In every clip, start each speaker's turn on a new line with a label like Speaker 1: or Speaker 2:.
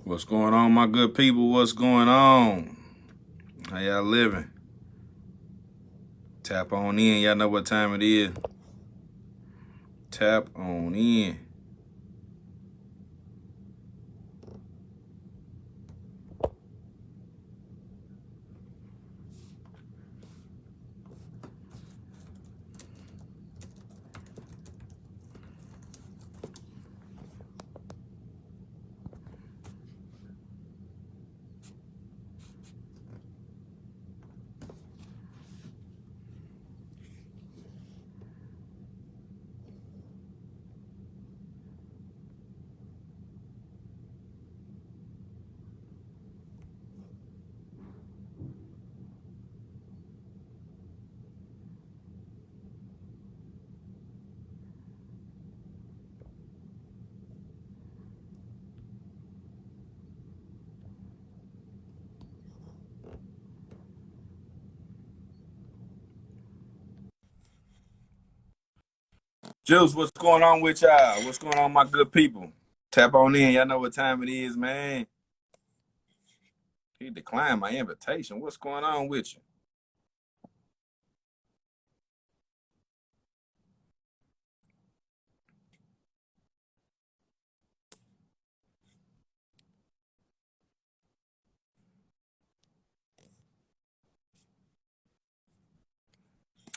Speaker 1: What's going on, my good people? What's going on? How y'all living? Tap on in. Y'all know what time it is. Tap on in. Juice, what's going on with y'all? What's going on, my good people? Tap on in. Y'all know what time it is, man. He declined my invitation. What's going on with you?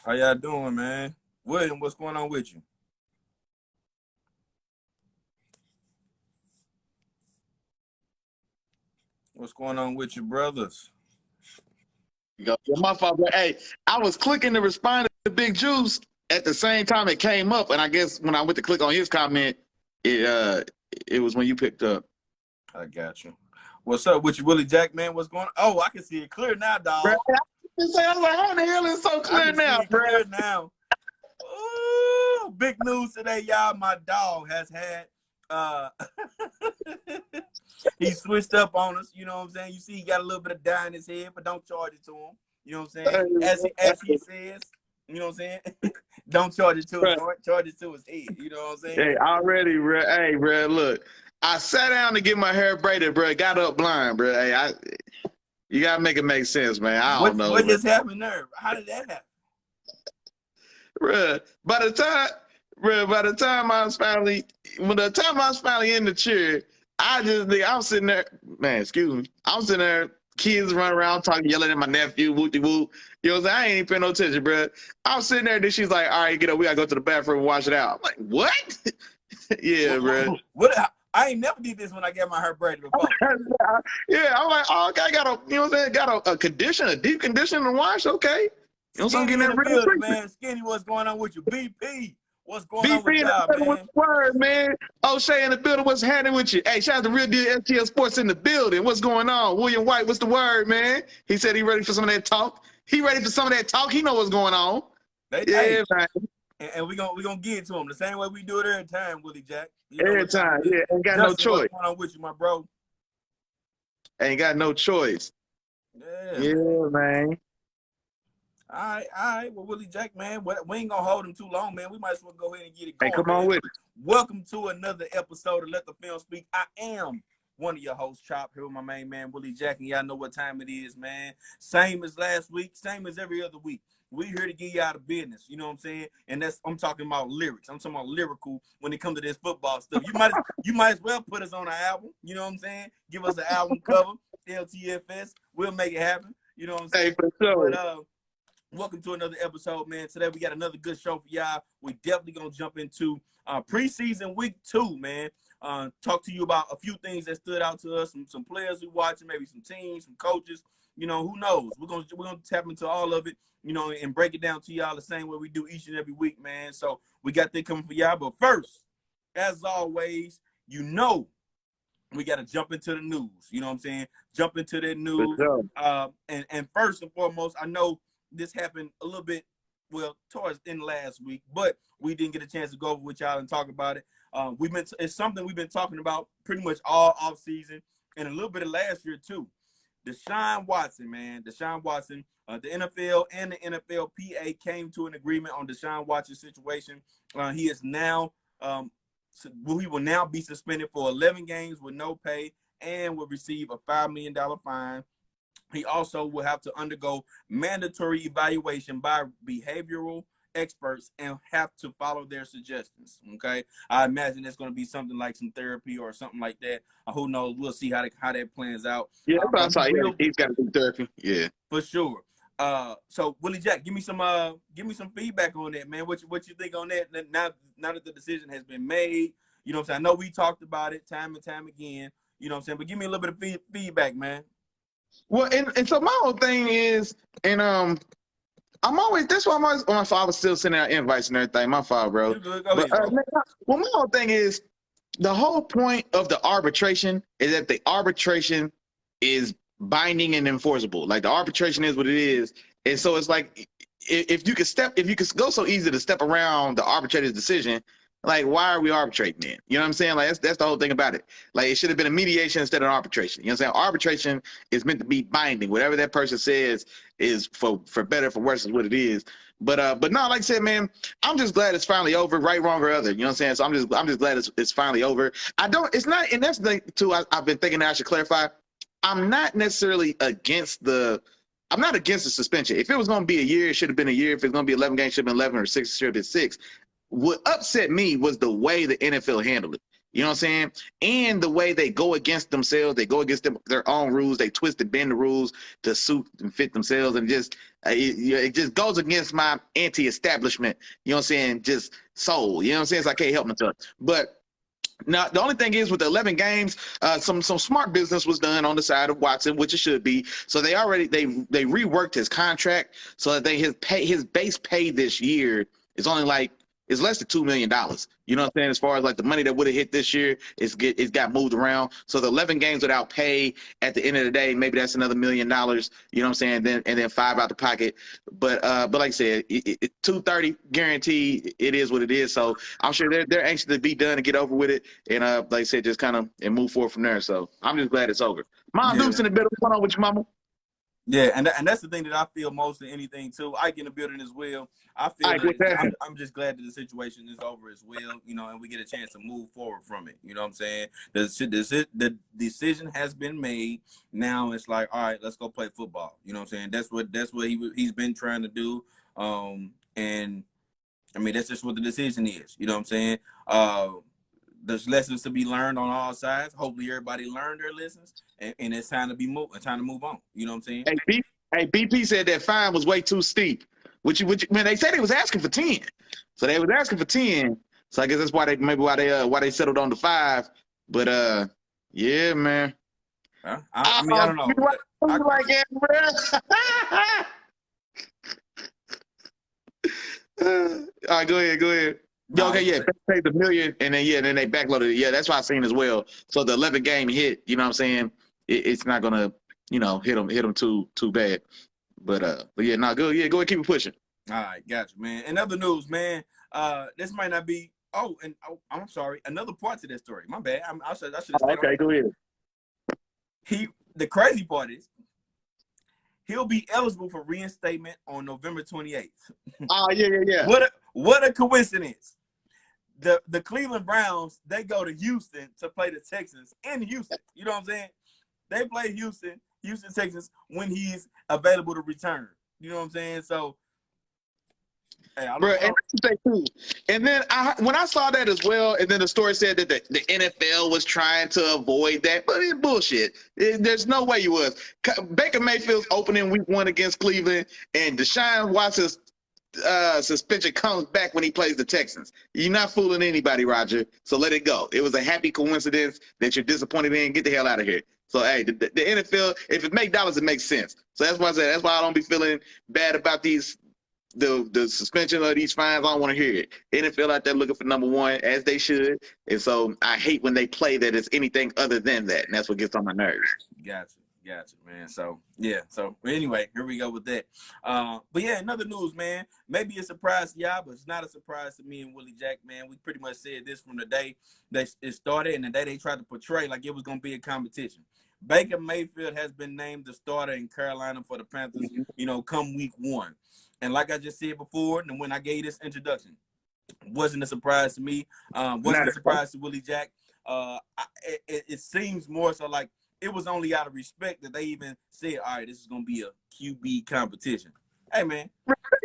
Speaker 1: How y'all doing, man? William, what's going on with you? What's going on with you, brothers?
Speaker 2: Yeah, my fault. But hey, I was clicking to respond to Big Juice at the same time it came up, and I guess when I went to click on his comment, it was when you picked up.
Speaker 1: I got you. What's up with you, Willie Jack, man? What's going on? Oh, I can see it clear now,
Speaker 2: Bro,
Speaker 1: dog.
Speaker 2: I was like, how the hell is so clear
Speaker 1: I can
Speaker 2: now,
Speaker 1: see it
Speaker 2: bro?
Speaker 1: clear now. Ooh, big news today, y'all. My dog has had he switched up on us, you know what I'm saying? You see he got a little bit of dye in his head, but don't charge it to him. You know what I'm saying? As he says, you know what I'm saying? Don't charge it to his heart, charge it to his head. You know what I'm saying?
Speaker 2: Hey, already, bro. Hey, bro, look. I sat down to get my hair braided, bro. Got up blind, bro. Hey, you gotta make it make sense, man. I don't know.
Speaker 1: What just happened there? How did that happen?
Speaker 2: Bruh, by the time I was finally in the chair, I'm sitting there, man, excuse me. I'm sitting there, kids running around talking, yelling at my nephew, whoopty whoop. You know what I'm saying? I ain't even paying no attention, bro. I was sitting there, then she's like, all right, get up, we gotta go to the bathroom and wash it out. I'm like, what? Yeah, bro.
Speaker 1: I ain't never did this when I got my hair braided before.
Speaker 2: Yeah, I'm like, oh, okay, I got a, you know what I'm saying? Got a deep condition to wash, okay. You know what I'm
Speaker 1: Skinny
Speaker 2: getting
Speaker 1: in
Speaker 2: that
Speaker 1: the
Speaker 2: real
Speaker 1: building,
Speaker 2: treatment.
Speaker 1: man. Skinny, what's going on with you? BP, what's going on
Speaker 2: BP
Speaker 1: with
Speaker 2: in the
Speaker 1: y'all,
Speaker 2: building with
Speaker 1: man?
Speaker 2: the word, man. O'Shea in the building. What's happening with you? Hey, shout out to Real Deal STL Sports in the building. What's going on? William White, what's the word, man? He said he ready for some of that talk. He ready for some of that talk. He know what's going on.
Speaker 1: Hey,
Speaker 2: Man.
Speaker 1: and we gonna get to him the same way we do it every time, Willie Jack. You know
Speaker 2: Every
Speaker 1: what time
Speaker 2: time.
Speaker 1: it is.
Speaker 2: Yeah, ain't got no
Speaker 1: Justin, what's
Speaker 2: choice.
Speaker 1: going on with you, my bro?
Speaker 2: Ain't got no choice.
Speaker 1: Yeah,
Speaker 2: man.
Speaker 1: All right. Well, Willie Jack, man, we ain't gonna hold him too long, man. We might as well go ahead and get it
Speaker 2: Hey,
Speaker 1: going,
Speaker 2: come
Speaker 1: man.
Speaker 2: on with it.
Speaker 1: Welcome to another episode of Let the Film Speak. I am one of your hosts, Chop, here with my main man, Willie Jack, and y'all know what time it is, man. Same as last week, same as every other week. We here to get you out of business, you know what I'm saying? And I'm talking about lyrics. I'm talking about lyrical when it comes to this football stuff. You might as well put us on an album, you know what I'm saying? Give us an album cover, LTFS. We'll make it happen, you know what I'm saying?
Speaker 2: Hey, for sure.
Speaker 1: But welcome to another episode, man. Today we got another good show for y'all. We definitely gonna jump into preseason week 2, man. Talk to you about a few things that stood out to us, some players we watching, maybe some teams, some coaches. You know, who knows? We're gonna tap into all of it, you know, and break it down to y'all the same way we do each and every week, man. So we got that coming for y'all. But first, as always, you know, we got to jump into the news. You know what I'm saying? Jump into that news.
Speaker 2: Sure.
Speaker 1: And first and foremost, I know this happened a little bit, well, towards in last week, but we didn't get a chance to go over with y'all and talk about it. It's something we've been talking about pretty much all off season and a little bit of last year too. Deshawn Watson, man. Deshawn Watson, the NFL and the NFLPA came to an agreement on Deshawn Watson's situation. He is now he will now be suspended for 11 games with no pay and will receive a $5 million fine. He also will have to undergo mandatory evaluation by behavioral experts and have to follow their suggestions. Okay, I imagine it's going to be something like some therapy or something like that. Who knows? We'll see how that plans out.
Speaker 2: Yeah, that's what I
Speaker 1: But
Speaker 2: saw. Yeah, he's got to do therapy. Yeah,
Speaker 1: for sure. So Willie Jack, give me some feedback on that, man. What you think on that? Now that the decision has been made, you know what I'm saying? I know we talked about it time and time again. You know what I'm saying? But give me a little bit of feedback, man.
Speaker 2: well, and so my whole thing is, and that's why I'm always, my father's still sending out invites and everything. My father, bro.
Speaker 1: You're good. Go
Speaker 2: But
Speaker 1: ahead, bro.
Speaker 2: well, my whole thing is, the whole point of the arbitration is that the arbitration is binding and enforceable. Like, the arbitration is what it is, and so it's like, if you could go so easy to step around the arbitrator's decision, like, why are we arbitrating then? You know what I'm saying? Like, that's the whole thing about it. Like, it should have been a mediation instead of arbitration. You know what I'm saying? Arbitration is meant to be binding. Whatever that person says is for better, for worse, is what it is. But no, like I said, man, I'm just glad it's finally over, right, wrong, or other. You know what I'm saying? So I'm just glad it's finally over. It's not, and that's the thing too. I've been thinking that I should clarify. I'm not necessarily against the suspension. If it was going to be a year, it should have been a year. If it's going to be 11 games, it should have been 11, or 6, it should have been 6. What upset me was the way the NFL handled it. You know what I'm saying? And the way they go against themselves. They go against their own rules. They twist and bend the rules to suit and fit themselves. And it just goes against my anti-establishment, you know what I'm saying, just soul. You know what I'm saying? So I can't help myself. But now, the only thing is, with the 11 games, some smart business was done on the side of Watson, which it should be. So they reworked his contract so that his base pay this year is only like, it's less than $2 million. You know what I'm saying? As far as like the money that would have hit this year, it's got moved around. So the 11 games without pay, at the end of the day, maybe that's another $1 million. You know what I'm saying? Then 5 out the pocket. But like I said, it 230 guaranteed. It is what it is. So I'm sure they're anxious to be done and get over with it. And like I said, just kind of and move forward from there. So I'm just glad it's over. Mom,
Speaker 1: Yeah.
Speaker 2: Dukes in the middle. What's going on with you, mama?
Speaker 1: Yeah, and that's the thing that I feel most than anything too. Ike in the building as well. I feel that I'm just glad that the situation is over as well, you know, and we get a chance to move forward from it. You know what I'm saying? The decision has been made. Now it's like, all right, let's go play football. You know what I'm saying? That's what he's been trying to do. And I mean, that's just what the decision is. You know what I'm saying? There's lessons to be learned on all sides. Hopefully, everybody learned their lessons, and it's time to move on. You know what I'm saying?
Speaker 2: Hey, BP said that fine was way too steep. Which man, they said they was asking for 10, so they was asking for 10. So I guess that's why they settled on the 5. But yeah, man.
Speaker 1: I mean, I don't know.
Speaker 2: All right, go ahead. Okay, yeah, they paid the $1 million, and then they backloaded it. Yeah, that's what I seen as well. So the 11 game hit, you know what I'm saying? It's not gonna, you know, hit them too bad. But yeah, not good. Yeah, go ahead, keep it pushing.
Speaker 1: All right, gotcha, man. In other news, man, this might not be. I'm sorry. Another part to that story. My bad. I should have.
Speaker 2: Okay, go ahead.
Speaker 1: The crazy part is, he'll be eligible for reinstatement on November 28th.
Speaker 2: Oh, yeah.
Speaker 1: What a coincidence. The Cleveland Browns, they go to Houston to play the Texans in Houston. You know what I'm saying? They play Houston, Texas, when he's available to return. You know what I'm saying? So, hey,
Speaker 2: and then when I saw that as well, and then the story said that the NFL was trying to avoid that, but it's bullshit. There's no way you was. Baker Mayfield's opening week 1 against Cleveland, and Deshawn Watson's suspension comes back when he plays the Texans. You're not fooling anybody, Roger. So let it go. It was a happy coincidence that you're disappointed in. Get the hell out of here. So hey, the NFL, if it makes dollars, it makes sense. So that's why I said, that's why I don't be feeling bad about the suspension of these fines. I don't want to hear it. NFL out there looking for number 1, as they should. And so I hate when they play that it's anything other than that, and that's what gets on my nerves.
Speaker 1: Gotcha, man. So yeah. So anyway, here we go with that. But yeah, another news, man. Maybe a surprise to y'all, but it's not a surprise to me and Willie Jack, man. We pretty much said this from the day that it started and the day they tried to portray like it was gonna be a competition. Baker Mayfield has been named the starter in Carolina for the Panthers, you know, come week 1. And like I just said before, and when I gave this introduction, wasn't a surprise to me. Wasn't a surprise to Willie Jack. It seems more so like it was only out of respect that they even said, all right, this is going to be a QB competition. Hey, man.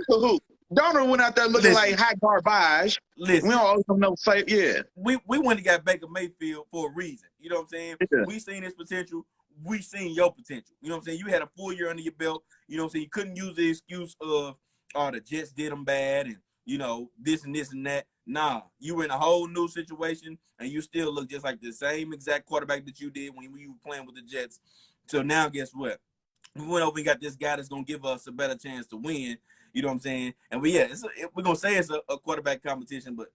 Speaker 2: Who? Donald went out there looking like hot garbage.
Speaker 1: Listen.
Speaker 2: We don't owe him no fight. Yeah.
Speaker 1: We went and got Baker Mayfield for a reason. You know what I'm saying?
Speaker 2: Yeah.
Speaker 1: We seen his potential. We seen your potential. You know what I'm saying? You had a full year under your belt. You know what I'm saying? You couldn't use the excuse of, oh, the Jets did them bad and, you know, this and this and that. Nah, you were in a whole new situation, and you still look just like the same exact quarterback that you did when you were playing with the Jets. So now guess what? We went over and got this guy that's going to give us a better chance to win. You know what I'm saying? And we're going to say it's a quarterback competition, but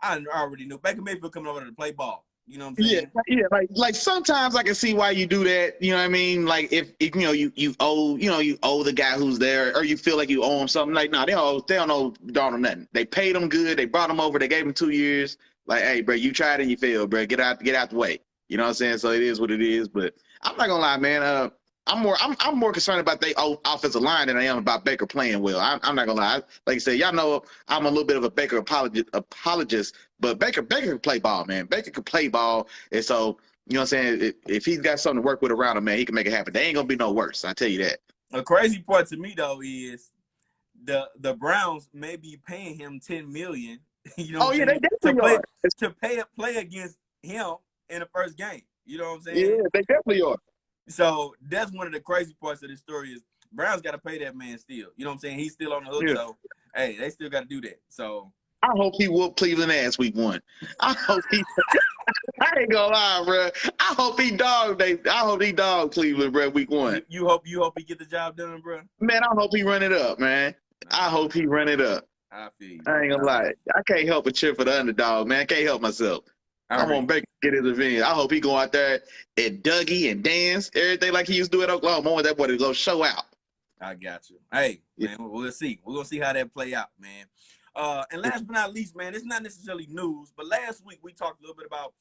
Speaker 1: I already knew. Baker Mayfield coming over there to play ball. You know what I'm saying?
Speaker 2: Yeah. Like sometimes I can see why you do that. You know what I mean? Like if you know you owe the guy who's there, or you feel like you owe him something. Like they don't owe Donald nothing. They paid him good. They brought him over. They gave him 2 years. Like, hey, bro, you tried and you failed, bro. Get out the way. You know what I'm saying? So it is what it is. But I'm not gonna lie, man. I'm more concerned about their offensive line than I am about Baker playing well. I'm not gonna lie. Like I said, y'all know I'm a little bit of a Baker apologist, but Baker can play ball, man. Baker can play ball, and so you know what I'm saying. If he's got something to work with around him, man, he can make it happen. They ain't gonna be no worse. I tell you that.
Speaker 1: The crazy part to me though is the Browns may be paying him $10 million. You know?
Speaker 2: Oh yeah, they definitely are
Speaker 1: to play against him in the first game. You know what I'm saying?
Speaker 2: Yeah, they definitely are.
Speaker 1: So that's one of the crazy parts of the story is Browns got to pay that man still. You know what I'm saying? He's still on the hook, so hey, they still got to do that. So
Speaker 2: I hope he whooped Cleveland ass week 1. I hope he. I ain't gonna lie, bro. I hope he dog Cleveland, bro, week 1.
Speaker 1: You hope he get the job done, bro.
Speaker 2: Man, I hope he run it up, man. I hope he run it up.
Speaker 1: I feel you.
Speaker 2: I ain't gonna lie. I can't help but cheer for the underdog, man. I can't help myself. I'm gonna Baker get his revenge. I hope he go out there and Dougie and dance, everything like he used to do at Oklahoma. I want that boy to go show out.
Speaker 1: I got you. Hey, man, we'll see. We're gonna see how that play out, man. And last but not least, man, it's not necessarily news, but last week we talked a little bit about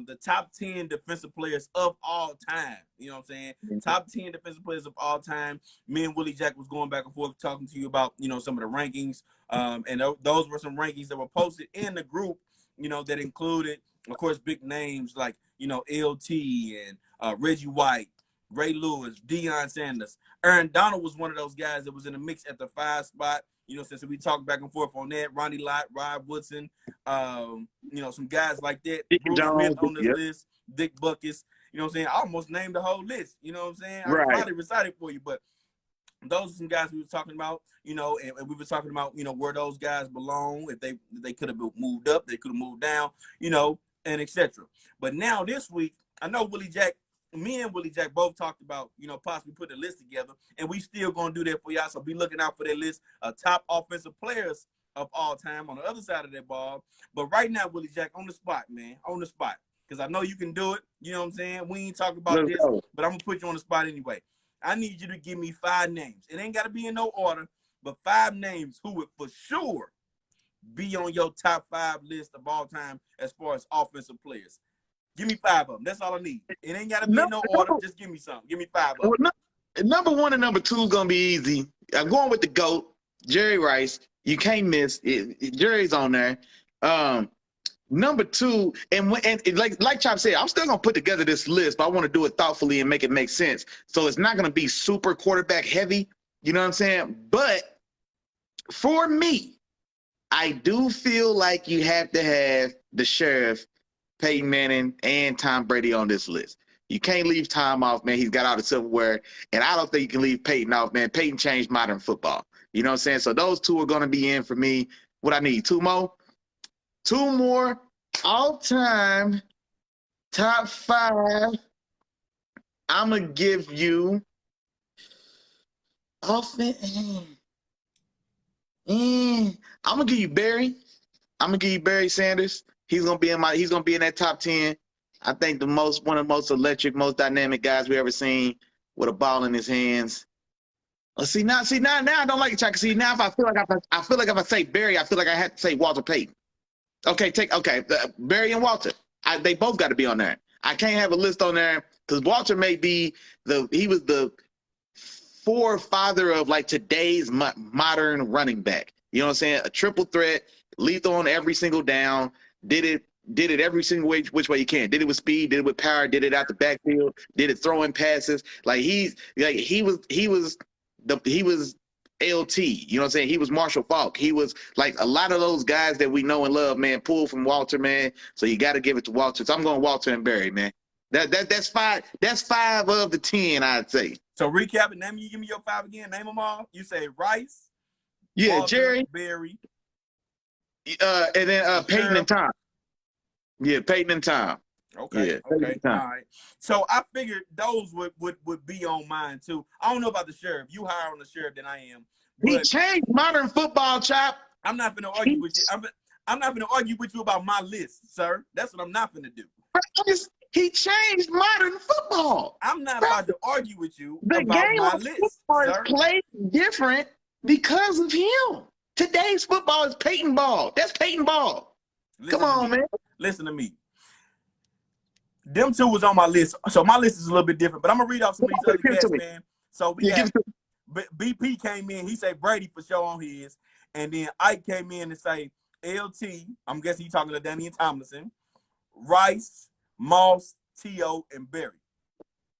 Speaker 1: the top 10 defensive players of all time. You know what I'm saying? Mm-hmm. Top 10 defensive players of all time. Me and Willie Jack was going back and forth talking to you about, you know, some of the rankings. And those were some rankings that were posted in the group, you know, that included, of course, big names like, you know, LT and Reggie White, Ray Lewis, Deion Sanders. Aaron Donald was one of those guys that was in the mix at the 5 spot. You know, since we talked back and forth on that, Ronnie Lott, Rod Woodson, you know, some guys like that. Bruce Smith on this list, Dick Buckus. You know what I'm saying? I almost named the whole list. You know what I'm saying? I could probably recite it for you, but those are some guys we were talking about, you know, and we were talking about, you know, where those guys belong, if they could have moved up, they could have moved down, you know, and etc. But now this week, I know me and Willie Jack both talked about, you know, possibly putting a list together, and we still gonna do that for y'all. So be looking out for that list of top offensive players of all time on the other side of that ball. But right now, Willie Jack, on the spot, man, on the spot, because I know you can do it. You know what I'm saying? We ain't talking about this, but I'm gonna put you on the spot anyway. I need you to give me 5 names. It ain't gotta be in no order, but 5 names who would for sure be on your top 5 list of all time as far as offensive players. Give me 5 of them. That's all I need. It ain't got to be in no order. Just give me some. Give me 5 of them.
Speaker 2: Number 1 and number 2 is going to be easy. I'm going with the GOAT, Jerry Rice. You can't miss it. Jerry's on there. Number 2, and like Chop said, I'm still going to put together this list, but I want to do it thoughtfully and make it make sense. So it's not going to be super quarterback heavy. You know what I'm saying? But for me, I do feel like you have to have the Sheriff, Peyton Manning, and Tom Brady on this list. You can't leave Tom off, man. He's got all the silverware. And I don't think you can leave Peyton off, man. Peyton changed modern football. You know what I'm saying? So those 2 are going to be in for me. What I need, 2 more? 2 more all-time top 5. I'm going to give you offense. I'm going to give you Barry. I'm going to give you Barry Sanders. He's gonna be in that top 10. I think one of the most electric, most dynamic guys we ever seen with a ball in his hands. See now I don't like it, Chuck. See now if I feel like if I say Barry, I feel like I have to say Walter Payton. Okay, Barry and Walter. They both got to be on there. I can't have a list on there because Walter may be he was the forefather of like today's modern running back. You know what I'm saying? A triple threat, lethal on every single down. Did it did it every single which way you can. Did it with speed, did it with power, did it out the backfield, did it throwing passes. Like he was LT. You know what I'm saying? He was Marshall Faulk. He was like a lot of those guys that we know and love, man, pulled from Walter, man. So you got to give it to Walter. So I'm going Walter and Barry, man. That's five. That's 5 of the 10, I'd say.
Speaker 1: So recap it. Give me your 5 again. Name them all. You say Rice.
Speaker 2: Yeah,
Speaker 1: Walter,
Speaker 2: Jerry,
Speaker 1: Barry,
Speaker 2: and then Peyton and Tom. Yeah, Peyton and Tom.
Speaker 1: Okay.
Speaker 2: Yeah,
Speaker 1: Okay. All right. So I figured those would be on mine too. I don't know about the sheriff. You higher on the sheriff than I am.
Speaker 2: He changed modern football, Chop.
Speaker 1: I'm not gonna argue with you. I'm not gonna argue with you about my list, sir. That's what I'm not gonna do.
Speaker 2: He changed modern football.
Speaker 1: I'm not about to argue with you
Speaker 2: the
Speaker 1: about
Speaker 2: game
Speaker 1: my
Speaker 2: of
Speaker 1: list.
Speaker 2: Football
Speaker 1: Sir.
Speaker 2: is played different because of him. Today's football is Peyton ball. That's Peyton ball. Come on, man.
Speaker 1: Listen to me. Them 2 was on my list, so my list is a little bit different. But I'm gonna read off some of these other cats, man. So we got BP came in. He said Brady for sure on his, and then Ike came in and say LT. I'm guessing he's talking to Danny and Tomlinson, Rice, Moss, T.O., and Barry.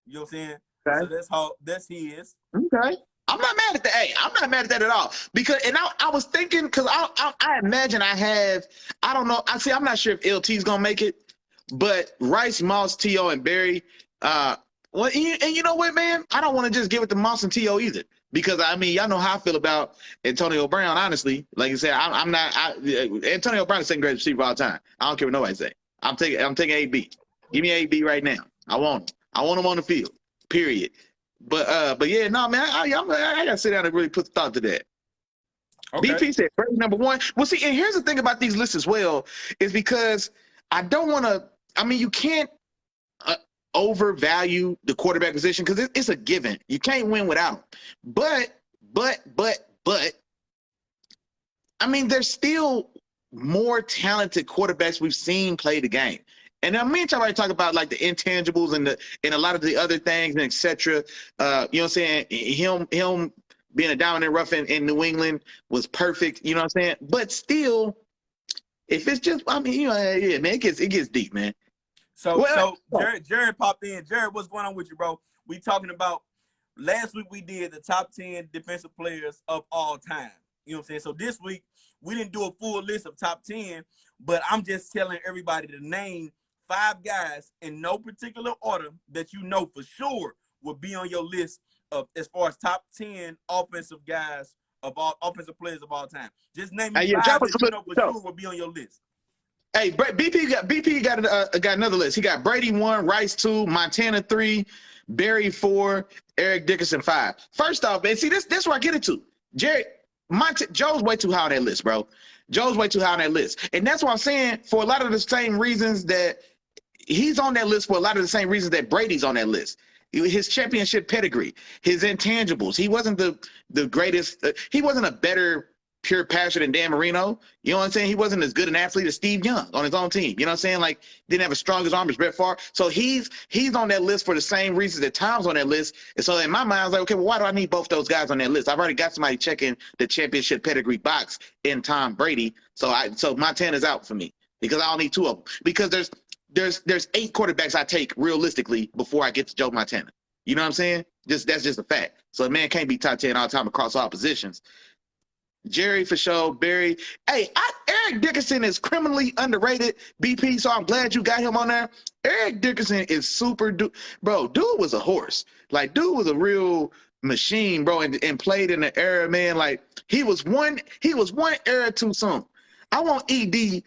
Speaker 1: You know what I'm saying? Okay. So that's his.
Speaker 2: Okay. I'm not mad at that. Hey, I'm not mad at that at all. Because I was thinking, because I imagine I don't know. I'm not sure if LT's gonna make it, but Rice, Moss, T.O., and Barry. And you know what, man? I don't want to just give it to Moss and T.O. either. Because I mean, y'all know how I feel about Antonio Brown, honestly. Like you said, Antonio Brown is the second greatest receiver of all time. I don't care what nobody say. I'm taking AB. Give me AB right now. I want him. I want him on the field. Period. But yeah, no, man, I gotta sit down and really put thought to that. Okay. BP said Brady number 1. Well, see, and here's the thing about these lists as well, is because I don't want to. I mean, you can't overvalue the quarterback position because it's a given. You can't win without him. But I mean, there's still more talented quarterbacks we've seen play the game. And now me and Charlie talk about like the intangibles and a lot of the other things and et cetera. You know what I'm saying? Him being a dominant rough in New England was perfect. You know what I'm saying? But still, if it's just, I mean, you know, yeah, man, it gets deep, man.
Speaker 1: So Jared popped in. Jared, what's going on with you, bro? We talking about last week we did the top 10 defensive players of all time. You know what I'm saying? So this week we didn't do a full list of top 10, but I'm just telling everybody to name 5 guys in no particular order that you know for sure will be on your list of as far as top 10 offensive guys of all offensive players of all time. Just name me 5 that you know for sure will be on your list.
Speaker 2: Hey, BP got another list. He got Brady 1, Rice 2, Montana 3, Barry 4, Eric Dickerson 5. First off, man, see this where I get it to. Joe's way too high on that list, bro. Joe's way too high on that list. And that's what I'm saying, for a lot of the same reasons that he's on that list, for a lot of the same reasons that Brady's on that list. His championship pedigree, his intangibles. He wasn't the greatest. He wasn't a better pure passer than Dan Marino. You know what I'm saying? He wasn't as good an athlete as Steve Young on his own team. You know what I'm saying? Like, didn't have as strong as arm as Brett Favre. So he's on that list for the same reasons that Tom's on that list. And so in my mind, I was like, okay, well, why do I need both those guys on that list? I've already got somebody checking the championship pedigree box in Tom Brady. So Montana's out for me because I don't need 2 of them. Because there's 8 quarterbacks I take realistically before I get to Joe Montana. You know what I'm saying? That's just a fact. So a man can't be top 10 all the time across all positions. Jerry for sure, Barry. Hey, Eric Dickerson is criminally underrated, BP, so I'm glad you got him on there. Eric Dickerson is bro, dude was a horse. Like, dude was a real machine, bro, and played in the era, man. Like, he was one era too soon. I want ED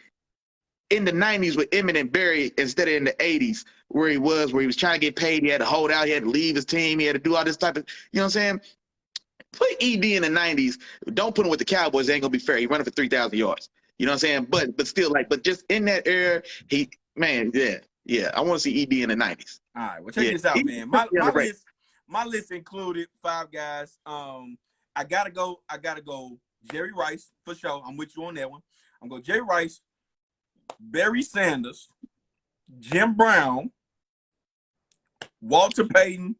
Speaker 2: in the 90s with Emmett and Barry instead of in the 80s where he was trying to get paid. He had to hold out. He had to leave his team. He had to do all this type of, you know what I'm saying? Put ED in the 90s. Don't put him with the Cowboys. It ain't going to be fair. He running for 3,000 yards. You know what I'm saying? But still, but just in that era, yeah. I want to see ED in the 90s.
Speaker 1: All right. Well, check this out, man. My list included 5 guys. I gotta go Jerry Rice for sure. I'm with you on that one. I'm going to go Jerry Rice, Barry Sanders, Jim Brown, Walter Payton,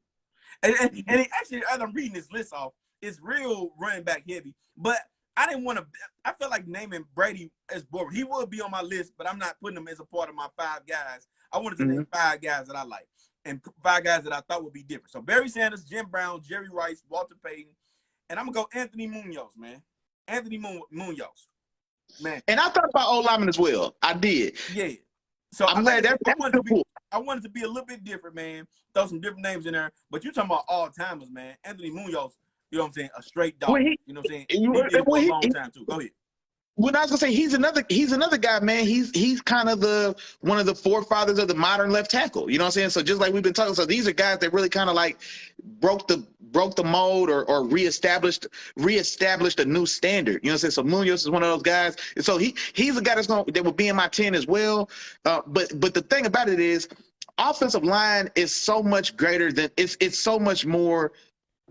Speaker 1: and actually, as I'm reading this list off, it's real running back heavy. But I didn't want to. I feel like naming Brady as boring. He would be on my list, but I'm not putting him as a part of my 5 guys. I wanted to name 5 guys that I like and 5 guys that I thought would be different. So Barry Sanders, Jim Brown, Jerry Rice, Walter Payton, and I'm gonna go Anthony Munoz, man. Anthony Munoz, man.
Speaker 2: And I thought about old lineman as well. I did.
Speaker 1: Yeah. So
Speaker 2: I'm glad
Speaker 1: I wanted to be a little bit different, man. Throw some different names in there. But you talking about all timers, man. Anthony Munoz, you know what I'm saying? A straight dog.
Speaker 2: Well,
Speaker 1: you know what I'm saying? He did it for a long time too. Go ahead.
Speaker 2: When I was gonna say he's another guy, man. He's kind of one of the forefathers of the modern left tackle. You know what I'm saying? So just like we've been talking, so these are guys that really kind of like broke the mold or reestablished a new standard. You know what I'm saying? So Munoz is one of those guys. And so he's a guy that will be in my 10 as well. But the thing about it is, offensive line is so much greater than it's so much more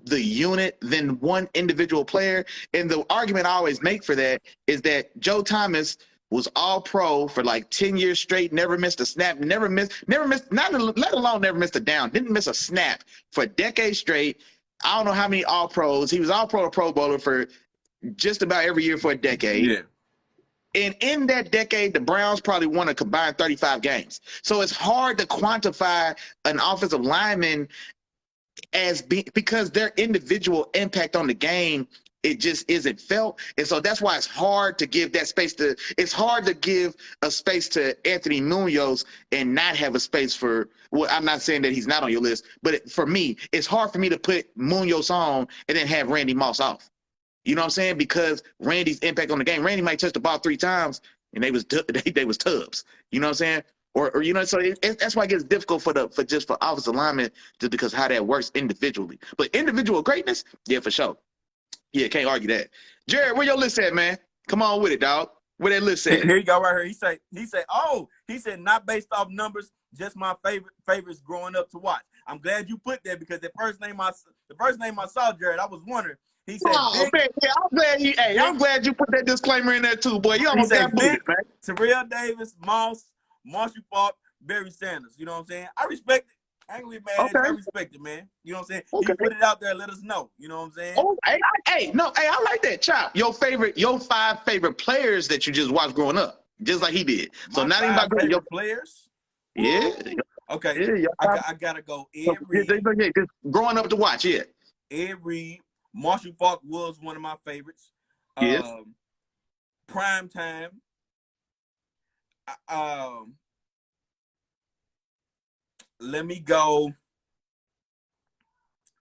Speaker 2: the unit than one individual player. And the argument I always make for that is that Joe Thomas was all pro for like 10 years straight, never missed a snap, never missed, not let alone never missed a down, didn't miss a snap for a decade straight. I don't know how many all pros. He was all pro or pro bowler for just about every year for a decade.
Speaker 1: Yeah.
Speaker 2: And in that decade, the Browns probably won a combined 35 games. So it's hard to quantify an offensive lineman because their individual impact on the game, it just isn't felt. And so that's why it's hard to give that space it's hard to give a space to Anthony Munoz and not have a space for, well, I'm not saying that he's not on your list, but for me, it's hard for me to put Munoz on and then have Randy Moss off. You know what I'm saying? Because Randy's impact on the game, Randy might touch the ball 3 times and they was tubs. You know what I'm saying? Or you know, so that's why it gets difficult for offensive linemen, just because how that works individually. But individual greatness, yeah, for sure. Yeah, can't argue that. Jared, where your list at, man? Come on with it, dog. Where that list at?
Speaker 1: Here you go, right here. He said not based off numbers, just my favorites growing up to watch. I'm glad you put that because the first name I saw, Jared, I was wondering. He said,
Speaker 2: man, yeah, I'm glad you put that disclaimer in there too, boy. You almost got booted, man.
Speaker 1: Terrell Davis, Marshall Faulk, Barry Sanders. You know what I'm saying? I respect it. I ain't gonna be mad. Okay. I respect it, man. You know what I'm saying? Okay. You put it out there, let us know. You know what I'm saying?
Speaker 2: Oh, I like that. Chop. Your 5 favorite players that you just watched growing up, just like he did. So not even about
Speaker 1: your players.
Speaker 2: Yeah.
Speaker 1: Okay. Yeah, I gotta go every.
Speaker 2: Just growing up to watch. Yeah.
Speaker 1: Every Marshall Faulk was one of my favorites.
Speaker 2: Yes.
Speaker 1: Prime time. Let me go.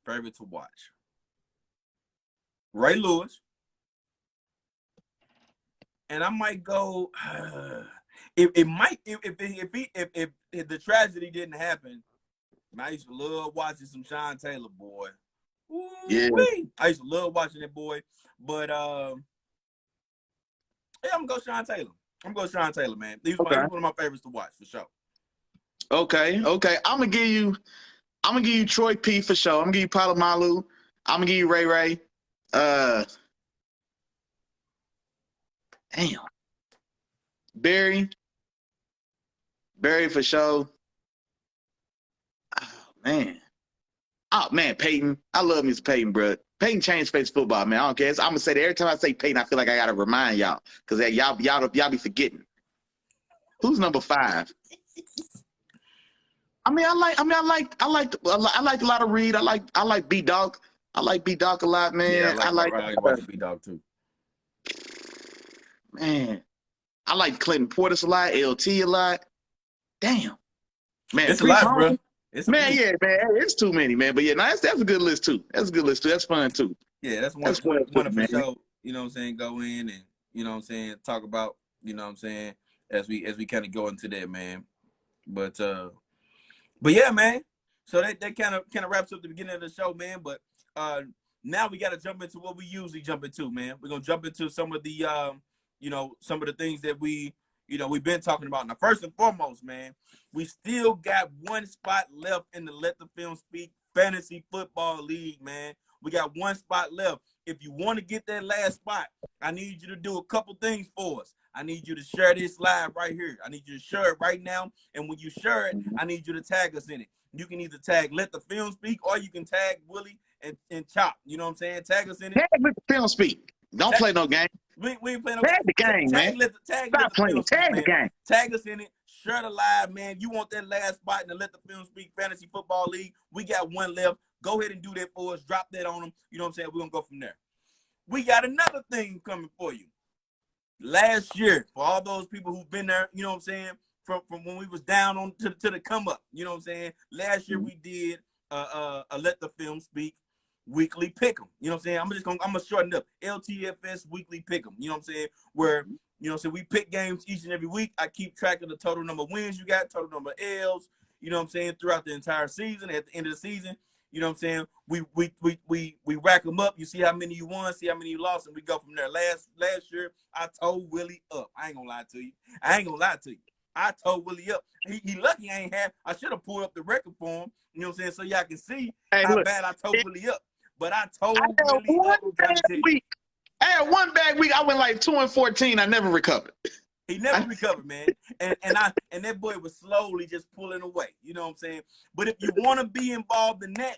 Speaker 1: Favorite to watch. Ray Lewis. And I might go. If the tragedy didn't happen, I used to love watching some Sean Taylor, boy. Ooh, yeah. I used to love watching that boy. But yeah, I'm gonna go Sean Taylor, man. He was one of my favorites to watch for sure.
Speaker 2: Okay. I'm gonna give you Troy P for sure. I'm gonna give you Palomalu. I'm gonna give you Ray. Damn. Barry for sure. Oh man, Peyton. I love Mr. Peyton, bro. Peyton changed face football, man. I don't care. I'm gonna say that every time I say Peyton, I feel like I gotta remind y'all because y'all be forgetting. Who's number 5? I liked a lot of Reed. I like B Dog. I like B Dog a lot, man.
Speaker 1: Yeah, I like B Dog too.
Speaker 2: Man, I like Clinton Portis a lot, LT a lot. Damn, man,
Speaker 1: it's a lot, bro.
Speaker 2: It's too many, man. But yeah, that's a good list too. That's fun too.
Speaker 1: Yeah, that's one for sure. You know what I'm saying? Go in and you know what I'm saying, talk about, you know what I'm saying, as we kind of go into that, man. But yeah, man. So that kind of wraps up the beginning of the show, man. But now we got to jump into what we usually jump into, man. We're gonna jump into some of the some of the things that we've been talking about. Now, first and foremost, man, we still got one spot left in the Let the Film Speak Fantasy Football League, man. We got one spot left. If you want to get that last spot, I need you to do a couple things for us. I need you to share this live right here. I need you to share it right now. And when you share it, I need you to tag us in it. You can either tag Let the Film Speak or you can tag Willie and Chop. You know what I'm saying? Tag us in it.
Speaker 2: Tag Let the Film Speak. Don't play no game.
Speaker 1: We ain't playing no
Speaker 2: Tag the game, man. Stop playing. Tag the game.
Speaker 1: Tag us in it. Share the live, man. You want that last spot in the Let the Film Speak Fantasy Football League? We got one left. Go ahead and do that for us. Drop that on them. You know what I'm saying? We're going to go from there. We got another thing coming for you. Last year, for all those people who've been there, you know what I'm saying, from when we was down on to the come up, you know what I'm saying? Last year we did a Let the Film Speak weekly pick'em. You know what I'm saying? I'm gonna shorten it up. LTFS weekly pick'em. You know what I'm saying? Where, you know, so we pick games each and every week. I keep track of the total number of wins you got, total number of L's, you know what I'm saying, throughout the entire season. At the end of the season, you know what I'm saying? We rack them up. You see how many you won, see how many you lost, and we go from there. Last year, I told Willie up. I ain't gonna lie to you. I told Willie up. He lucky I ain't have. I should have pulled up the record for him. You know what I'm saying? So y'all can see how bad I told Willie up. But I told Willie up.
Speaker 2: I had one bad week. I went like 2-14. I never recovered.
Speaker 1: He never recovered, man. And that boy was slowly just pulling away. You know what I'm saying? But if you want to be involved in that,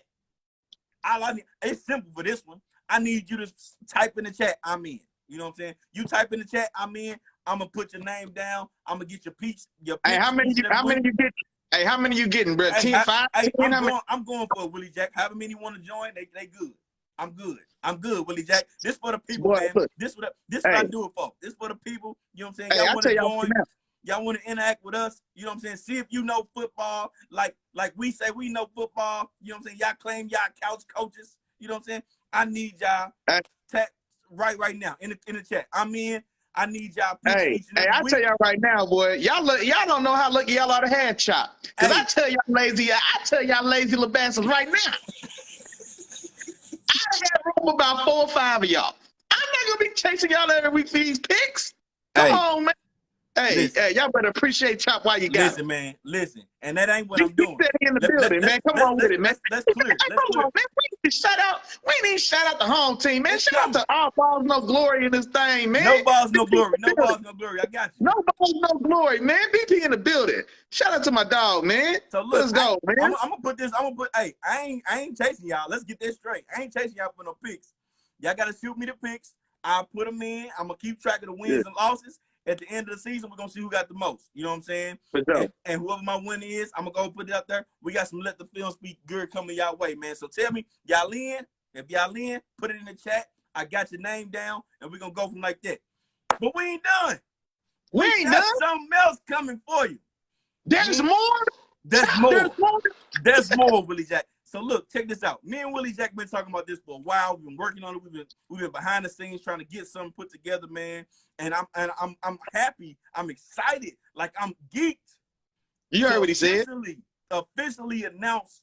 Speaker 1: it's simple for this one. I need you to type in the chat, I'm in. You know what I'm saying? You type in the chat, I'm in. I'm gonna put your name down. I'm gonna get your peach.
Speaker 2: Hey, how many you get? Hey, how many you getting, bro? 10, 5?
Speaker 1: I'm going for Willie Jack. However many want to join, they good. I'm good, Willie Jack. This for the people, man. This what I do it for. This for the people. You know what I'm saying? Y'all want to join. Y'all want to interact with us. You know what I'm saying? See if you know football. Like we say we know football. You know what I'm saying? Y'all claim y'all couch coaches. You know what I'm saying? I need y'all right now in the chat. I'm in. I need y'all.
Speaker 2: Hey, I tell y'all right now, boy. Y'all don't know how lucky y'all are to have Chop. Because I tell y'all lazy little bastards right now. I have room about 4 or 5 of y'all. I'm not gonna be chasing y'all every week for these picks. Come on, man. Hey, y'all better appreciate Chop while you got
Speaker 1: it. Man, listen. And that ain't what I'm doing.
Speaker 2: In the building, man. Come on with it, man.
Speaker 1: Let's clear.
Speaker 2: Come on, man. We need to shout out the home team, man. Shout out to All Balls No Glory in this thing, man.
Speaker 1: No balls, no glory. No balls, no glory. I got you.
Speaker 2: No balls, no glory, man. BP in the building. Shout out to my dog, man. So look, let's go, man.
Speaker 1: I'm gonna put this. Hey, I ain't chasing y'all. Let's get this straight. I ain't chasing y'all for no picks. Y'all gotta shoot me the picks. I'll put them in. I'm gonna keep track of the wins and losses. At the end of the season, we're going to see who got the most. You know what I'm saying? And whoever my winner is, I'm going to go put it out there. We got some Let the Film Speak good coming y'all way, man. So tell me, y'all in? If y'all in, put it in the chat. I got your name down, and we're going to go from like that. But we ain't done.
Speaker 2: We ain't done.
Speaker 1: Something else coming for you.
Speaker 2: There's more?
Speaker 1: There's more. There's more, Willie Jack. So look, check this out. Me and Willie Jack been talking about this for a while. We've been working on it. We've been behind the scenes trying to get something put together, man. And I'm happy. I'm excited. Like I'm geeked.
Speaker 2: You heard what he said.
Speaker 1: Officially announced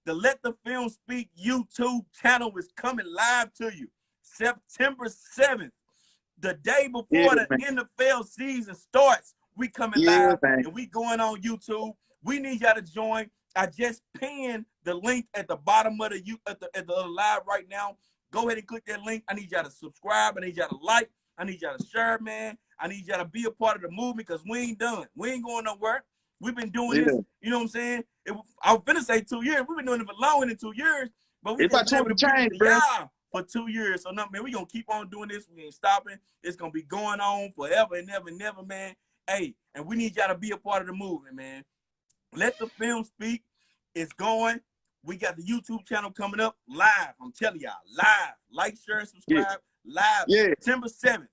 Speaker 1: the Let the Film Speak YouTube channel is coming live to you September 7th, the day before the NFL season starts. We coming live and we going on YouTube. We need y'all to join. I just pinned the link at the bottom of the live right now. Go ahead and click that link. I need y'all to subscribe. I need y'all to like. I need y'all to share, man. I need y'all to be a part of the movement because we ain't done. We ain't going nowhere. We've been doing this. You know what I'm saying? I was finna say 2 years. We've been doing it for longer than 2 years. But we've been able to change, bro. For 2 years. So, no, man, we're going to keep on doing this. We ain't stopping. It's going to be going on forever and never, man. Hey, and we need y'all to be a part of the movement, man. Let the Film Speak. It's going. We got the YouTube channel coming up live. I'm telling y'all, live. Like, share, and subscribe. Live. September 7th.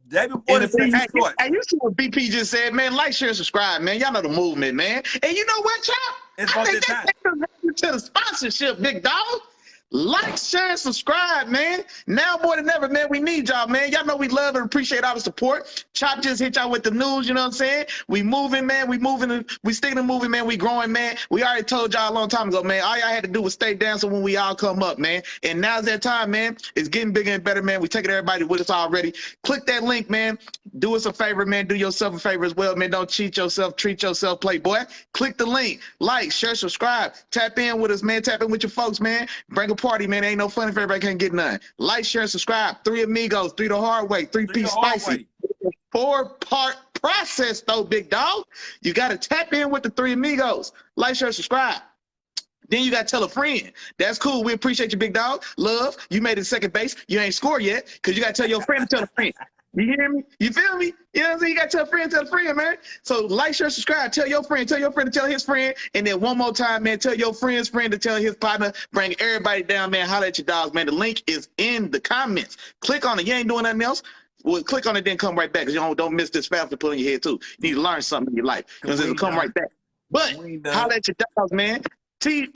Speaker 1: Day before the season starts.
Speaker 2: Hey, you see what BP just said, man? Like, share, and subscribe, man. Y'all know the movement, man. And you know what, Chop?
Speaker 1: It's about that time.
Speaker 2: To the sponsorship, big dog. Like, share, and subscribe, man. Now more than ever, man, we need y'all, man. Y'all know we love and appreciate all the support. Chop just hit y'all with the news, you know what I'm saying? We moving, man. We moving. We sticking to moving, man. We growing, man. We already told y'all a long time ago, man. All y'all had to do was stay down so when we all come up, man. And now's that time, man. It's getting bigger and better, man. We taking everybody with us already. Click that link, man. Do us a favor, man. Do yourself a favor as well, man. Don't cheat yourself. Treat yourself, playboy. Click the link. Like, share, subscribe. Tap in with us, man. Tap in with your folks, man. Bring a party, man. Ain't no fun if everybody can't get none. Like, share, and subscribe. 3 amigos, 3 the hard way, 3-piece spicy. 4-part process, though, big dog. You got to tap in with the 3 amigos. Like, share, subscribe. Then you got to tell a friend. That's cool. We appreciate you, big dog. Love, you made it second base. You ain't scored yet because you got to tell your friend to tell a friend. You hear me? You feel me? You know what I'm saying? You got to tell a friend, man. So like, share, subscribe. Tell your friend to tell his friend. And then one more time, man, tell your friend's friend to tell his partner. Bring everybody down, man. Holla at your dogs, man. The link is in the comments. Click on it. You ain't doing nothing else. Well, click on it, then come right back because you don't miss this fast to put in your head, too. You need to learn something in your life because it'll come right back. But holla at your dogs, man. T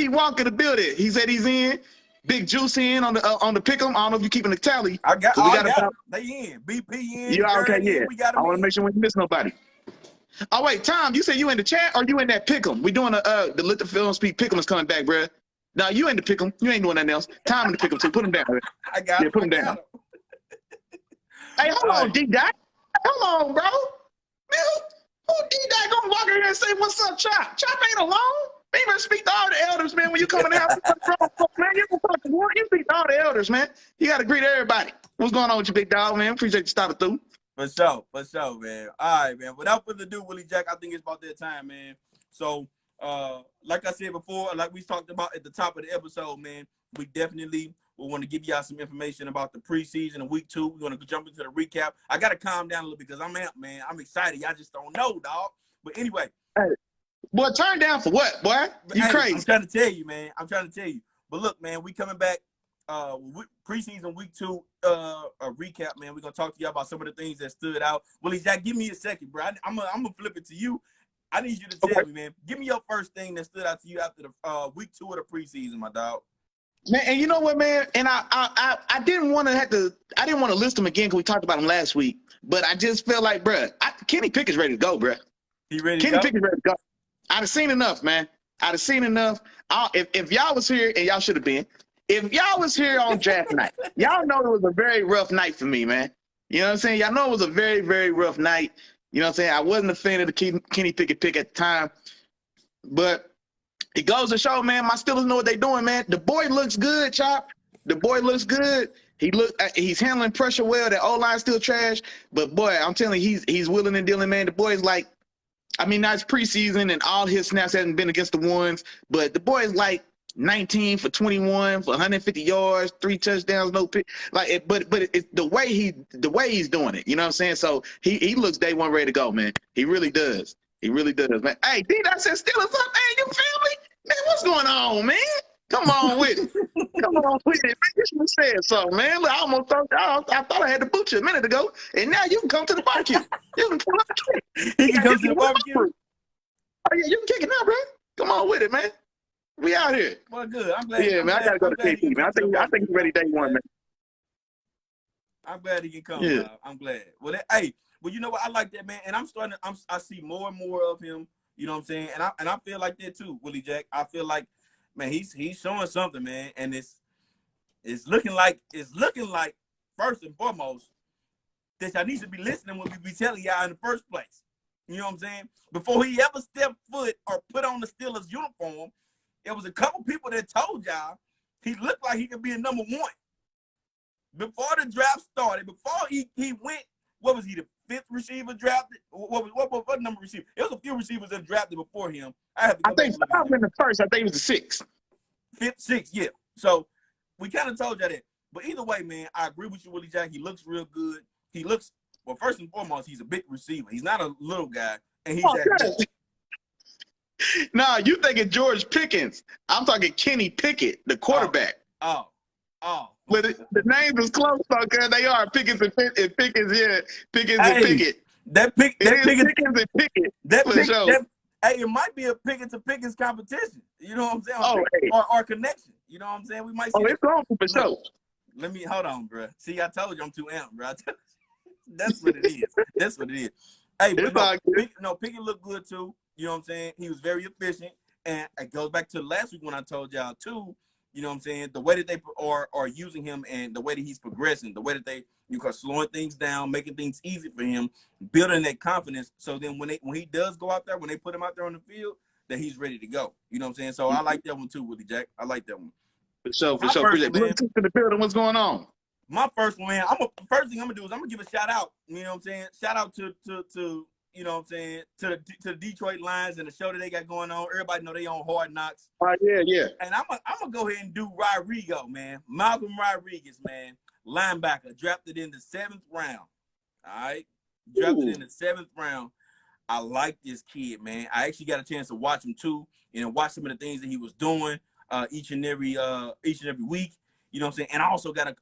Speaker 2: Walker in the building. He said he's in. Big Juice in on the pick'em. I don't know if you're keeping the tally.
Speaker 1: I got about, they in. BP in.
Speaker 2: You okay? Yeah.
Speaker 1: We got
Speaker 2: I want to make sure we don't miss nobody. Oh wait, Tom, you said you in the chat or you in that pick'em? We doing the Let the Film Speak pick'em is coming back, bro. Now you in the pick'em. You ain't doing nothing else. Tom in the pick'em too. Put him down. Bro.
Speaker 1: I got. Yeah,
Speaker 2: put him down. Hey, hold on, D-Dot. Hold on, bro. Man, who D-Dot gonna walk in here and say what's up, Chop? Chop ain't alone. You better speak to all the elders, man. When you coming out, man, you speak to all the elders, man. You got to greet everybody. What's going on with you, big dog, man? Appreciate you stopping through.
Speaker 1: For sure, man. All right, man. Without further ado, Willie Jack, I think it's about that time, man. So, like I said before, like we talked about at the top of the episode, man, we definitely will want to give y'all some information about the preseason in week 2. We're going to jump into the recap. I got to calm down a little bit because I'm amped, man. I'm excited. Y'all just don't know, dog. But anyway.
Speaker 2: Hey. Boy, turn down for what, boy? You crazy.
Speaker 1: I'm trying to tell you, man. But look, man, we coming back preseason week 2 a recap, man. We're going to talk to you about some of the things that stood out. Willie Jack, give me a second, bro. I'm going to flip it to you. I need you to tell me, man. Give me your first thing that stood out to you after the week 2 of the preseason, my dog.
Speaker 2: Man, and you know what, man? And I didn't want to list them again because we talked about them last week. But I just felt like, bro, Kenny Pickett's ready to go, bro.
Speaker 1: He ready
Speaker 2: Kenny Pickett's ready to go. I'd have seen enough, man. I'd have seen enough. If y'all was here, and y'all should have been, if y'all was here on draft night, y'all know it was a very rough night for me, man. You know what I'm saying? Y'all know it was a very, very rough night. You know what I'm saying? I wasn't a fan of the Kenny Pickett pick at the time. But it goes to show, man, my Steelers know what they're doing, man. The boy looks good, Chop. The boy looks good. He's handling pressure well. That O-line still trash. But, boy, I'm telling you, he's willing and dealing, man. The boy's like, I mean, now it's preseason and all his snaps hasn't been against the ones, but the boy is like 19 for 21 for 150 yards, 3 touchdowns, no pick. Like, but it's the way he's doing it. You know what I'm saying? So he looks day one ready to go, man. He really does. He really does, man. Hey, D-Dot said Steelers up. Hey, you feel me? Man, what's going on, man? Come on with it. Come on with it. Man, you should have said something, man. Look, I thought I had to boot you a minute ago, and now you can come to the barbecue. You can come
Speaker 1: He can come to the barbecue.
Speaker 2: Oh, yeah, you can kick it now, bro. Come on with it, man. We out here.
Speaker 1: Well, good. I'm glad.
Speaker 2: Yeah, man, I got to go to KP, man. I think he's ready day one, man.
Speaker 1: I'm glad he can come.
Speaker 2: Yeah.
Speaker 1: I'm glad. Well, you know what? I like that, man. And I see more and more of him. You know what I'm saying? And I feel like that too, Willie Jack. I feel like, man, he's showing something, man. And it's looking like first and foremost that y'all need to be listening when we be telling y'all in the first place. You know what I'm saying? Before he ever stepped foot or put on the Steelers uniform, there was a couple people that told y'all he looked like he could be a number 1. Before the draft started, before he went, what was he, the 5th receiver drafted? What number receiver? There was a few receivers that drafted before him. I
Speaker 2: think 5 in the first. I think it was the 6th.
Speaker 1: 5th, 6th, yeah. So we kind of told y'all that. But either way, man, I agree with you, Willie Jack. He looks real good. He looks, well, first and foremost, he's a big receiver. He's not a little guy. And he's that big.
Speaker 2: Nah, you thinking George Pickens. I'm talking Kenny Pickett, the quarterback.
Speaker 1: Oh.
Speaker 2: But the names is close, though, because they are Pickens and Pickens, yeah. Pickens and Pickett.
Speaker 1: Pickens
Speaker 2: and Pickett.
Speaker 1: It might be a Pickens and Pickens competition. You know what I'm saying? Or connection. You know what I'm saying? We might see
Speaker 2: it's going for sure.
Speaker 1: Let me hold on, bro. See, I told you I'm too amped, bro. That's what it is. That's what it is. Hey, but Pickett looked good too. You know what I'm saying? He was very efficient. And it goes back to last week when I told y'all too, you know what I'm saying? The way that they are using him and the way that he's progressing, the way that they slowing things down, making things easy for him, building that confidence. So then when he does go out there, when they put him out there on the field, that he's ready to go. You know what I'm saying? So I like that one too, Willie Jack. I like that one.
Speaker 2: For sure. Look to the building. What's going on?
Speaker 1: My first one, man. First thing I'm gonna do is I'm gonna give a shout out. You know what I'm saying? Shout out to you know what I'm saying, to the Detroit Lions and the show that they got going on. Everybody know they on Hard Knocks.
Speaker 2: Yeah.
Speaker 1: And I'm gonna go ahead and do Rodrigo, man. Malcolm Rodriguez, man, linebacker, drafted in the 7th round. All right, drafted in the 7th round. I like this kid, man. I actually got a chance to watch him too, watch some of the things that he was doing each and every week. You know what I'm saying? And I also got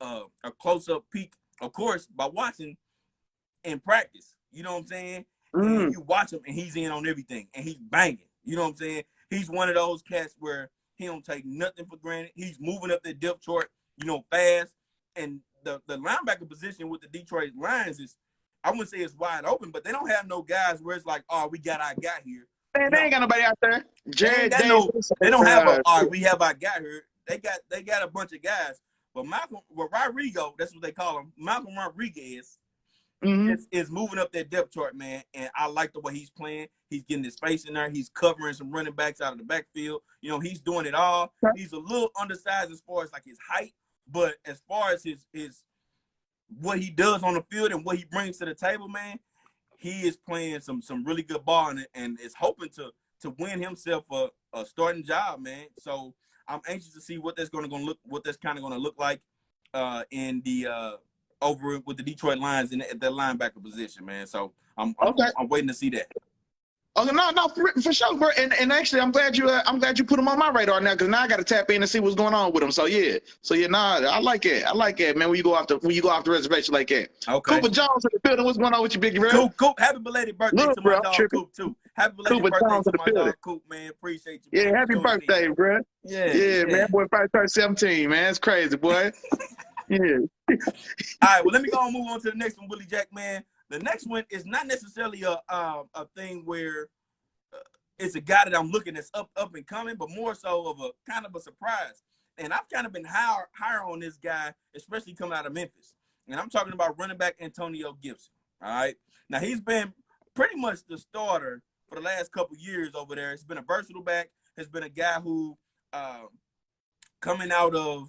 Speaker 1: a close-up peek, of course, by watching in practice. You know what I'm saying? And you watch him, and he's in on everything, and he's banging. You know what I'm saying? He's one of those cats where he don't take nothing for granted. He's moving up the depth chart, fast. And the linebacker position with the Detroit Lions is, I wouldn't say it's wide open, but they don't have no guys where it's like, oh, we got our guy here.
Speaker 2: Man, they ain't got nobody out there.
Speaker 1: Jared Davis. They don't have all right, we have our guy here. They got a bunch of guys. But Rodrigo, that's what they call him. Malcolm Rodriguez is moving up that depth chart, man. And I like the way he's playing. He's getting his face in there. He's covering some running backs out of the backfield. He's doing it all. He's a little undersized as far as like his height, but as far as his what he does on the field and what he brings to the table, man, he is playing some really good ball and is hoping to win himself a starting job, man. So I'm anxious to see what that's kind of going to look like in the over with the Detroit Lions in that linebacker position, man. So I'm waiting to see that.
Speaker 2: Okay, no, for sure, bro. And actually, I'm glad you put him on my radar now, because now I got to tap in and see what's going on with him. So yeah, I like it, man. When you go off the reservation like that.
Speaker 1: Okay.
Speaker 2: Cooper Jones in the building. What's going on with you, Biggie, bro?
Speaker 1: Coop, happy belated birthday to my dog Coop too. Happy belated birthday to my dog Coop, man. Appreciate you.
Speaker 2: Yeah, happy birthday, bro. Yeah, man. Boy, probably turned 17, man. It's crazy, boy. Yeah.
Speaker 1: All right, well, let me go and move on to the next one, Willie Jack, man. The next one is not necessarily a thing where it's a guy that I'm looking that's up and coming, but more so of a kind of a surprise. And I've kind of been higher on this guy, especially coming out of Memphis. And I'm talking about running back Antonio Gibson. All right. Now, he's been pretty much the starter for the last couple years over there. He's been a versatile back. Has been a guy who coming out of,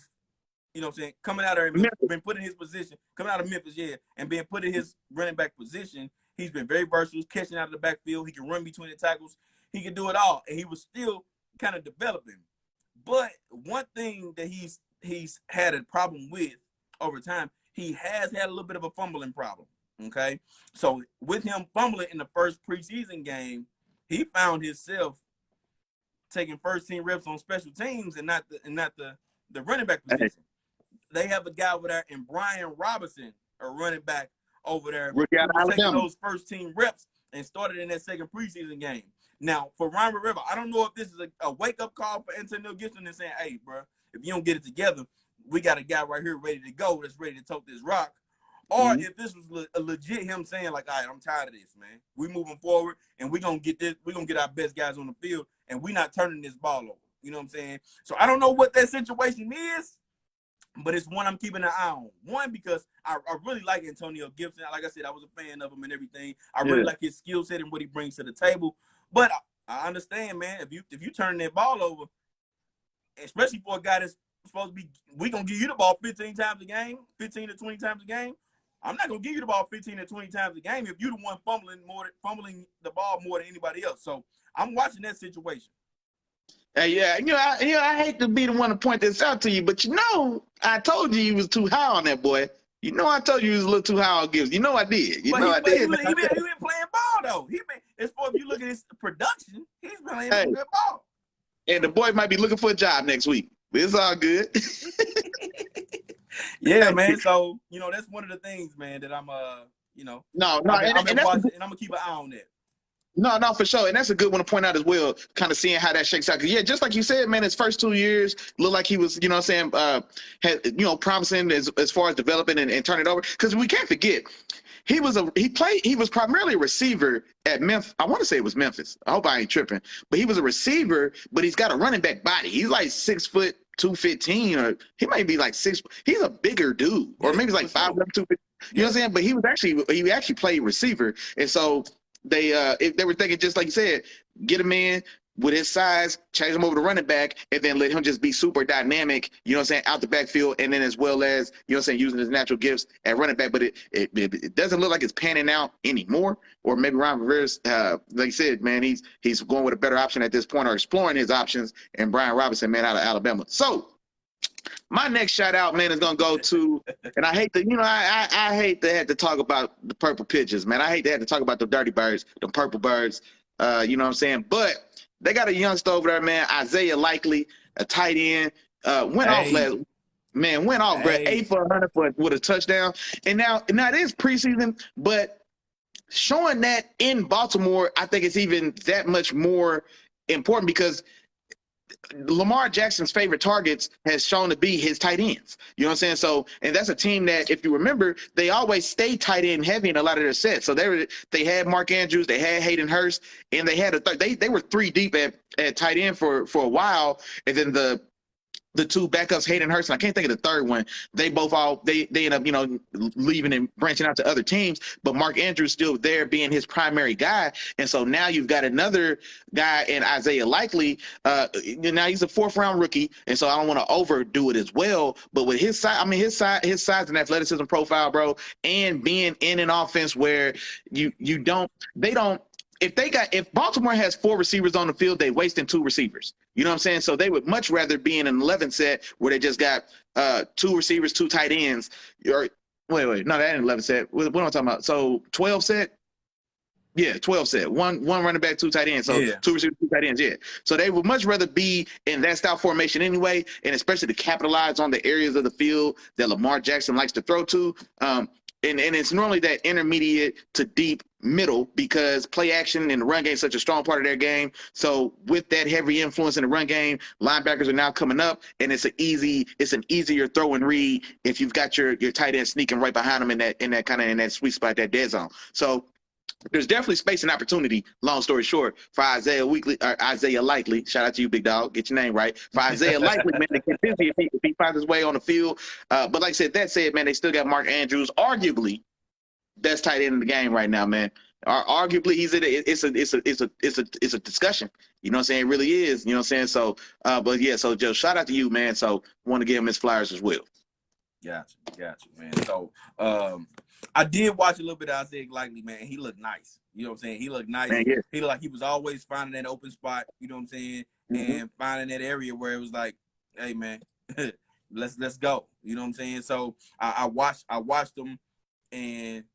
Speaker 1: coming out of been put in his position, coming out of Memphis, and being put in his running back position. He's been very versatile, catching out of the backfield. He can run between the tackles. He can do it all, and he was still kind of developing. But one thing that he's had a problem with over time, he has had a little bit of a fumbling problem. Okay, so with him fumbling in the first preseason game, he found himself taking first-team reps on special teams and not the running back position. They have a guy over there in Brian Robinson, a running back over there, who was taking those first-team reps and started in that second preseason game. Now, for Ryan River, I don't know if this is a wake-up call for Antonio Gibson and saying, hey, bro, if you don't get it together, we got a guy right here ready to go that's ready to tote this rock. Or if this was legit him saying, like, all right, I'm tired of this, man. We moving forward, and we're going to get this. We're going to get our best guys on the field, and we're not turning this ball over. You know what I'm saying? So I don't know what that situation is, but it's one I'm keeping an eye on. One, because I really like Antonio Gibson. Like I said, I was a fan of him and everything. I really like his skill set and what he brings to the table. But I understand, man, if you turn that ball over, especially for a guy that's supposed to be, we're going to give you the ball 15 times a game, 15 to 20 times a game. I'm not going to give you the ball 15 to 20 times a game if you're the one fumbling the ball more than anybody else. So I'm watching that situation.
Speaker 2: Yeah, I hate to be the one to point this out to you, but I told you was too high on that boy. I told you he was a little too high on Gibbs. I did. He been
Speaker 1: playing ball though. As far as you look at his production, he's been playing some good ball.
Speaker 2: And the boy might be looking for a job next week. But it's all good.
Speaker 1: Yeah, man. So that's one of the things, man, that I'm I'm gonna keep an eye on that.
Speaker 2: No, for sure. And that's a good one to point out as well, kind of seeing how that shakes out. Because, just like you said, man, his first 2 years looked like he was, had, promising as far as developing and turning it over. Because we can't forget, he was primarily a receiver at Memphis. I want to say it was Memphis. I hope I ain't tripping. But he was a receiver, but he's got a running back body. He's like 6 foot 215, or he might be like 6. He's a bigger dude, or maybe he's like 5'11", 250. You know what I'm saying? But he actually played receiver, and so they were thinking, just like you said, get him in, with his size, change him over to running back, and then let him just be super dynamic, you know what I'm saying, out the backfield, and then as well as, you know what I'm saying, using his natural gifts at running back. But it doesn't look like it's panning out anymore. Or maybe Ron Rivera's, like you said, man, he's going with a better option at this point, or exploring his options, and Brian Robinson, man, out of Alabama. So my next shout out, man, is gonna go to, and I hate to, you know, I hate to have to talk about the purple pitchers, man. I hate to have to talk about the dirty birds, the purple birds, you know what I'm saying? But they got a youngster over there, man, Isaiah Likely, a tight end, went off last, man, went off, bro, 8 for 100 with a touchdown. And now it is preseason, but showing that in Baltimore, I think it's even that much more important because Lamar Jackson's favorite targets has shown to be his tight ends. You know what I'm saying? So, and that's a team that, if you remember, they always stay tight end heavy in a lot of their sets. So they had Mark Andrews, they had Hayden Hurst, and they had they were 3 deep at tight end for a while, and then the 2 backups, Hayden Hurst, and I can't think of the third one. They end up, you know, leaving and branching out to other teams. But Mark Andrews still there, being his primary guy. And so now you've got another guy in Isaiah Likely. Now he's a 4th-round rookie, and so I don't want to overdo it as well. But with his size, I mean his size and athleticism profile, bro, and being in an offense where if Baltimore has 4 receivers on the field, they wasting 2 receivers. You know what I'm saying? So they would much rather be in an 11 set where they just got 2 receivers, 2 tight ends. Or wait, no, that ain't 11 set. What am I talking about? So 12 set? Yeah, 12 set. One running back, 2 tight ends. So 2 receivers, 2 tight ends. Yeah. So they would much rather be in that style formation anyway, and especially to capitalize on the areas of the field that Lamar Jackson likes to throw to. And it's normally that intermediate to deep middle, because play action and the run game is such a strong part of their game. So with that heavy influence in the run game, linebackers are now coming up, and it's an easier throw and read if you've got your tight end sneaking right behind them in that sweet spot, that dead zone. So there's definitely space and opportunity, long story short, for Isaiah Likely. Shout out to you, big dog. Get your name right. For Isaiah Likely, man, to get busy if he finds his way on the field. But like I said, man, they still got Mark Andrews, arguably best tight end in the game right now, man. Arguably, it's a discussion. You know what I'm saying? It really is. You know what I'm saying? So, but yeah, so Joe, shout out to you, man. So want to give him his flowers as well.
Speaker 1: Gotcha, man. So, I did watch a little bit of Isaiah Likely, man. He looked nice. You know what I'm saying? He looked nice. Man, yeah. He looked like he was always finding that open spot, you know what I'm saying? Mm-hmm. And finding that area where it was like, hey, man, let's go. You know what I'm saying? So I watched him, and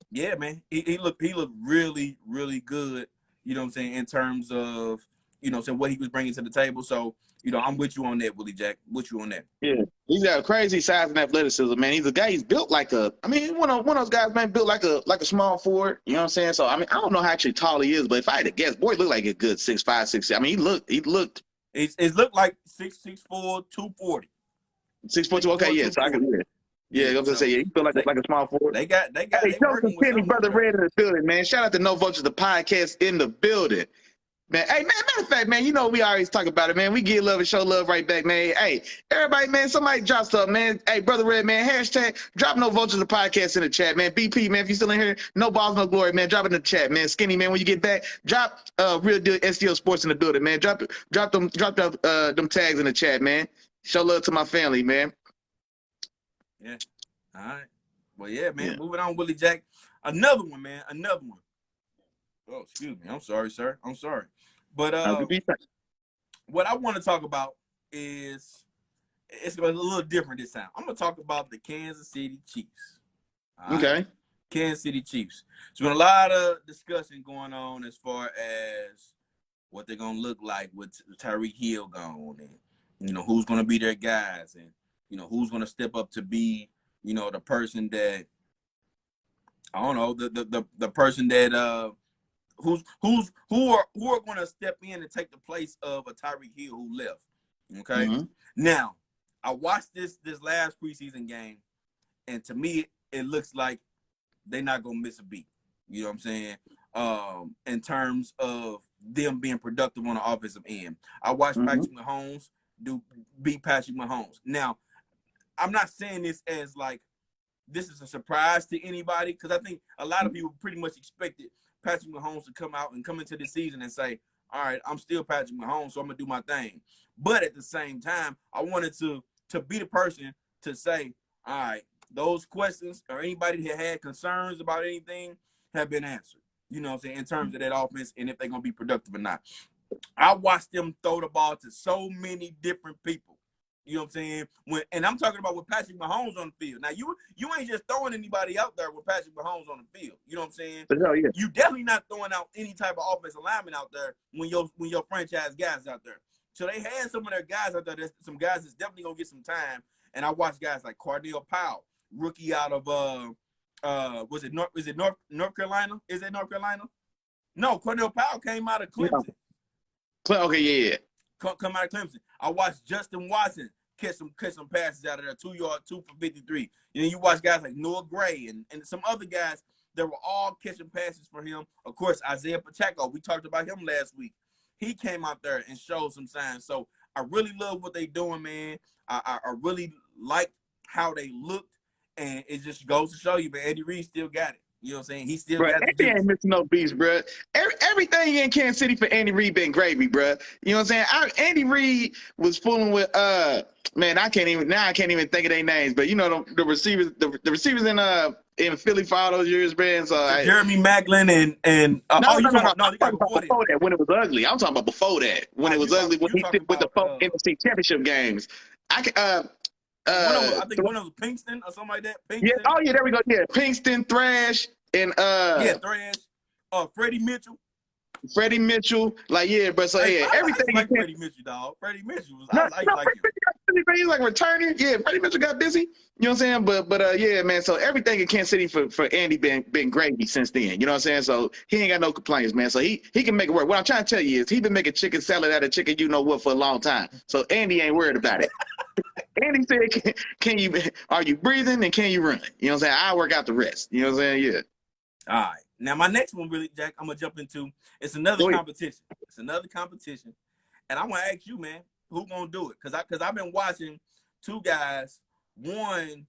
Speaker 1: yeah, man, he looked really, really good, you know what I'm saying, in terms of, you know what I'm saying, what he was bringing to the table. So, you know, I'm with you on that, Willie Jack. With you on that.
Speaker 2: Yeah, he's got a crazy size and athleticism, man. He's a guy. He's built like one of those guys, man, built like a small forward. You know what I'm saying? So I mean, I don't know how actually tall he is, but if I had to guess, boy, he looked like a good 6'5", 6'6". I mean, he looked.
Speaker 1: It looked like 6'4", 240.
Speaker 2: 6'4", okay, yeah. So I can. Yeah, I was gonna say, yeah, he feel like a small forward.
Speaker 1: They got.
Speaker 2: Hey, Joseph Kenny, brother Red in the building, man. Shout out to No Vultures, the podcast in the building. Man, hey, man, matter of fact, man, you know we always talk about it, man. We give love and show love right back, man. Hey, everybody, man, somebody drop stuff, man. Hey, Brother Red, man, hashtag drop No Vultures, the podcast in the chat, man. BP, man, if you still in here, no balls, no glory, man. Drop it in the chat, man. Skinny, man, when you get back, drop Real Deal STL Sports in the building, man. Drop them tags in the chat, man. Show love to my family, man.
Speaker 1: Yeah. All right. Well, yeah, man. Yeah. Moving on, Willie Jack. Another one, man. Another one. Oh, excuse me. I'm sorry, sir. I'm sorry. But what I want to talk about is, it's a little different this time. I'm going to talk about the Kansas City Chiefs.
Speaker 2: Okay.
Speaker 1: Right? Kansas City Chiefs. There's been a lot of discussion going on as far as what they're going to look like with Tyreek Hill gone, and, you know, who's going to be their guys, and, you know, who's going to step up to be, you know, the person that, I don't know, the person that who are going to step in and take the place of a Tyreek Hill who left. Okay. Mm-hmm. Now, I watched this last preseason game, and to me, it looks like they're not gonna miss a beat. You know what I'm saying? In terms of them being productive on the offensive end. I watched Patrick Mahomes beat Patrick Mahomes. Now, I'm not saying this as like this is a surprise to anybody, because I think a lot of people pretty much expected Patrick Mahomes to come out and come into the season and say, all right, I'm still Patrick Mahomes, so I'm gonna do my thing. But at the same time, I wanted to be the person to say, all right, those questions or anybody that had concerns about anything have been answered. You know what I'm saying, in terms of that offense and if they're gonna be productive or not. I watched them throw the ball to so many different people. You know what I'm saying? And I'm talking about with Patrick Mahomes on the field. Now, you ain't just throwing anybody out there with Patrick Mahomes on the field. You know what I'm saying?
Speaker 2: Oh, yeah.
Speaker 1: You definitely not throwing out any type of offensive lineman out there when your franchise guys out there. So they had some of their guys out there. There's some guys that's definitely gonna get some time. And I watched guys like Cardell Powell, rookie out of was it North Carolina? Is it North Carolina? No, Cardell Powell came out of Clemson.
Speaker 2: Okay, yeah.
Speaker 1: Come out of Clemson. I watched Justin Watson catch some passes out of there, 2 yard, 2 for 53. And then you watch guys like Noah Gray and some other guys that were all catching passes for him. Of course, Isaiah Pacheco, we talked about him last week. He came out there and showed some signs. So I really love what they doing, man. I really like how they looked, and it just goes to show you, man, Andy Reid still got it. You know what I'm saying? He still got
Speaker 2: Andy ain't missing no beats, bro. Everything in Kansas City for Andy Reid been gravy, bro. You know what I'm saying? Andy Reid was fooling with man, I can't even think of their names, but you know the receivers, the receivers in Philly for all those years, man. So
Speaker 1: Jeremy Maclin and
Speaker 2: you talking about before that when it was ugly. I'm talking about before that when it was ugly when he did with the NFC Championship games. I
Speaker 1: think one of them was Pinkston or something like that. Pinkston.
Speaker 2: Yeah. Oh yeah, there we go. Yeah, Pinkston, Thrash, and
Speaker 1: Thrash. Freddie Mitchell.
Speaker 2: Freddie Mitchell, like but so
Speaker 1: hey,
Speaker 2: everything.
Speaker 1: I like Freddie Mitchell, dog. Freddie Mitchell was I like him.
Speaker 2: He's like returning. Yeah, Freddie Mitchell got busy. You know what I'm saying? But yeah, man. So everything in Kansas City for Andy been gravy since then. You know what I'm saying? So he ain't got no complaints, man. So he can make it work. What I'm trying to tell you is he been making chicken salad out of chicken you know what for a long time. So Andy ain't worried about it. Andy said, are you breathing and can you run? You know what I'm saying? I work out the rest. You know what I'm saying? Yeah.
Speaker 1: All right. Now, my next one, really, Jack, I'm going to jump into. It's another competition. It's another competition. And I want to ask you, man, who going to do it? Because I've been watching two guys. One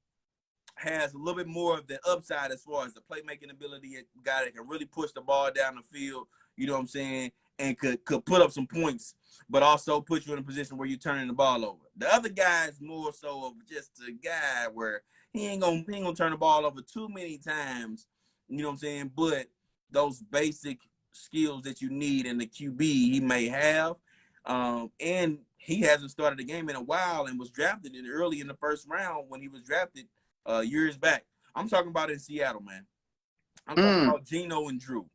Speaker 1: has a little bit more of the upside as far as the playmaking ability, a guy that can really push the ball down the field, you know what I'm saying, and could put up some points, but also put you in a position where you're turning the ball over. The other guy is more so of just a guy where he ain't gonna turn the ball over too many times, you know what I'm saying? But those basic skills that you need in the QB, he may have. And he hasn't started a game in a while and was drafted early in the first round when he was drafted years back. I'm talking about in Seattle, man. I'm talking about Geno and Drew.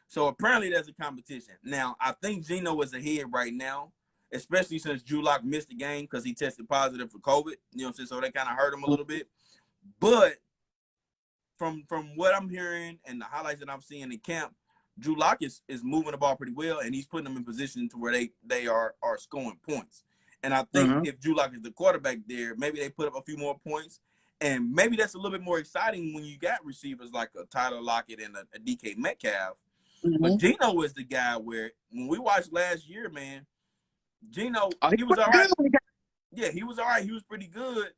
Speaker 1: So apparently there's a competition. Now, I think Geno is ahead right now, especially since Drew Lock missed the game because he tested positive for COVID. You know what I'm saying? So that kind of hurt him a little bit. But from what I'm hearing and the highlights that I'm seeing in camp, Drew Lock is moving the ball pretty well, and he's putting them in position to where they are scoring points. And I think if Drew Lock is the quarterback there, maybe they put up a few more points. And maybe that's a little bit more exciting when you got receivers like a Tyler Lockett and a DK Metcalf. But Geno is the guy where when we watched last year, man, Geno, he was all right. Yeah, he was all right. He was pretty good.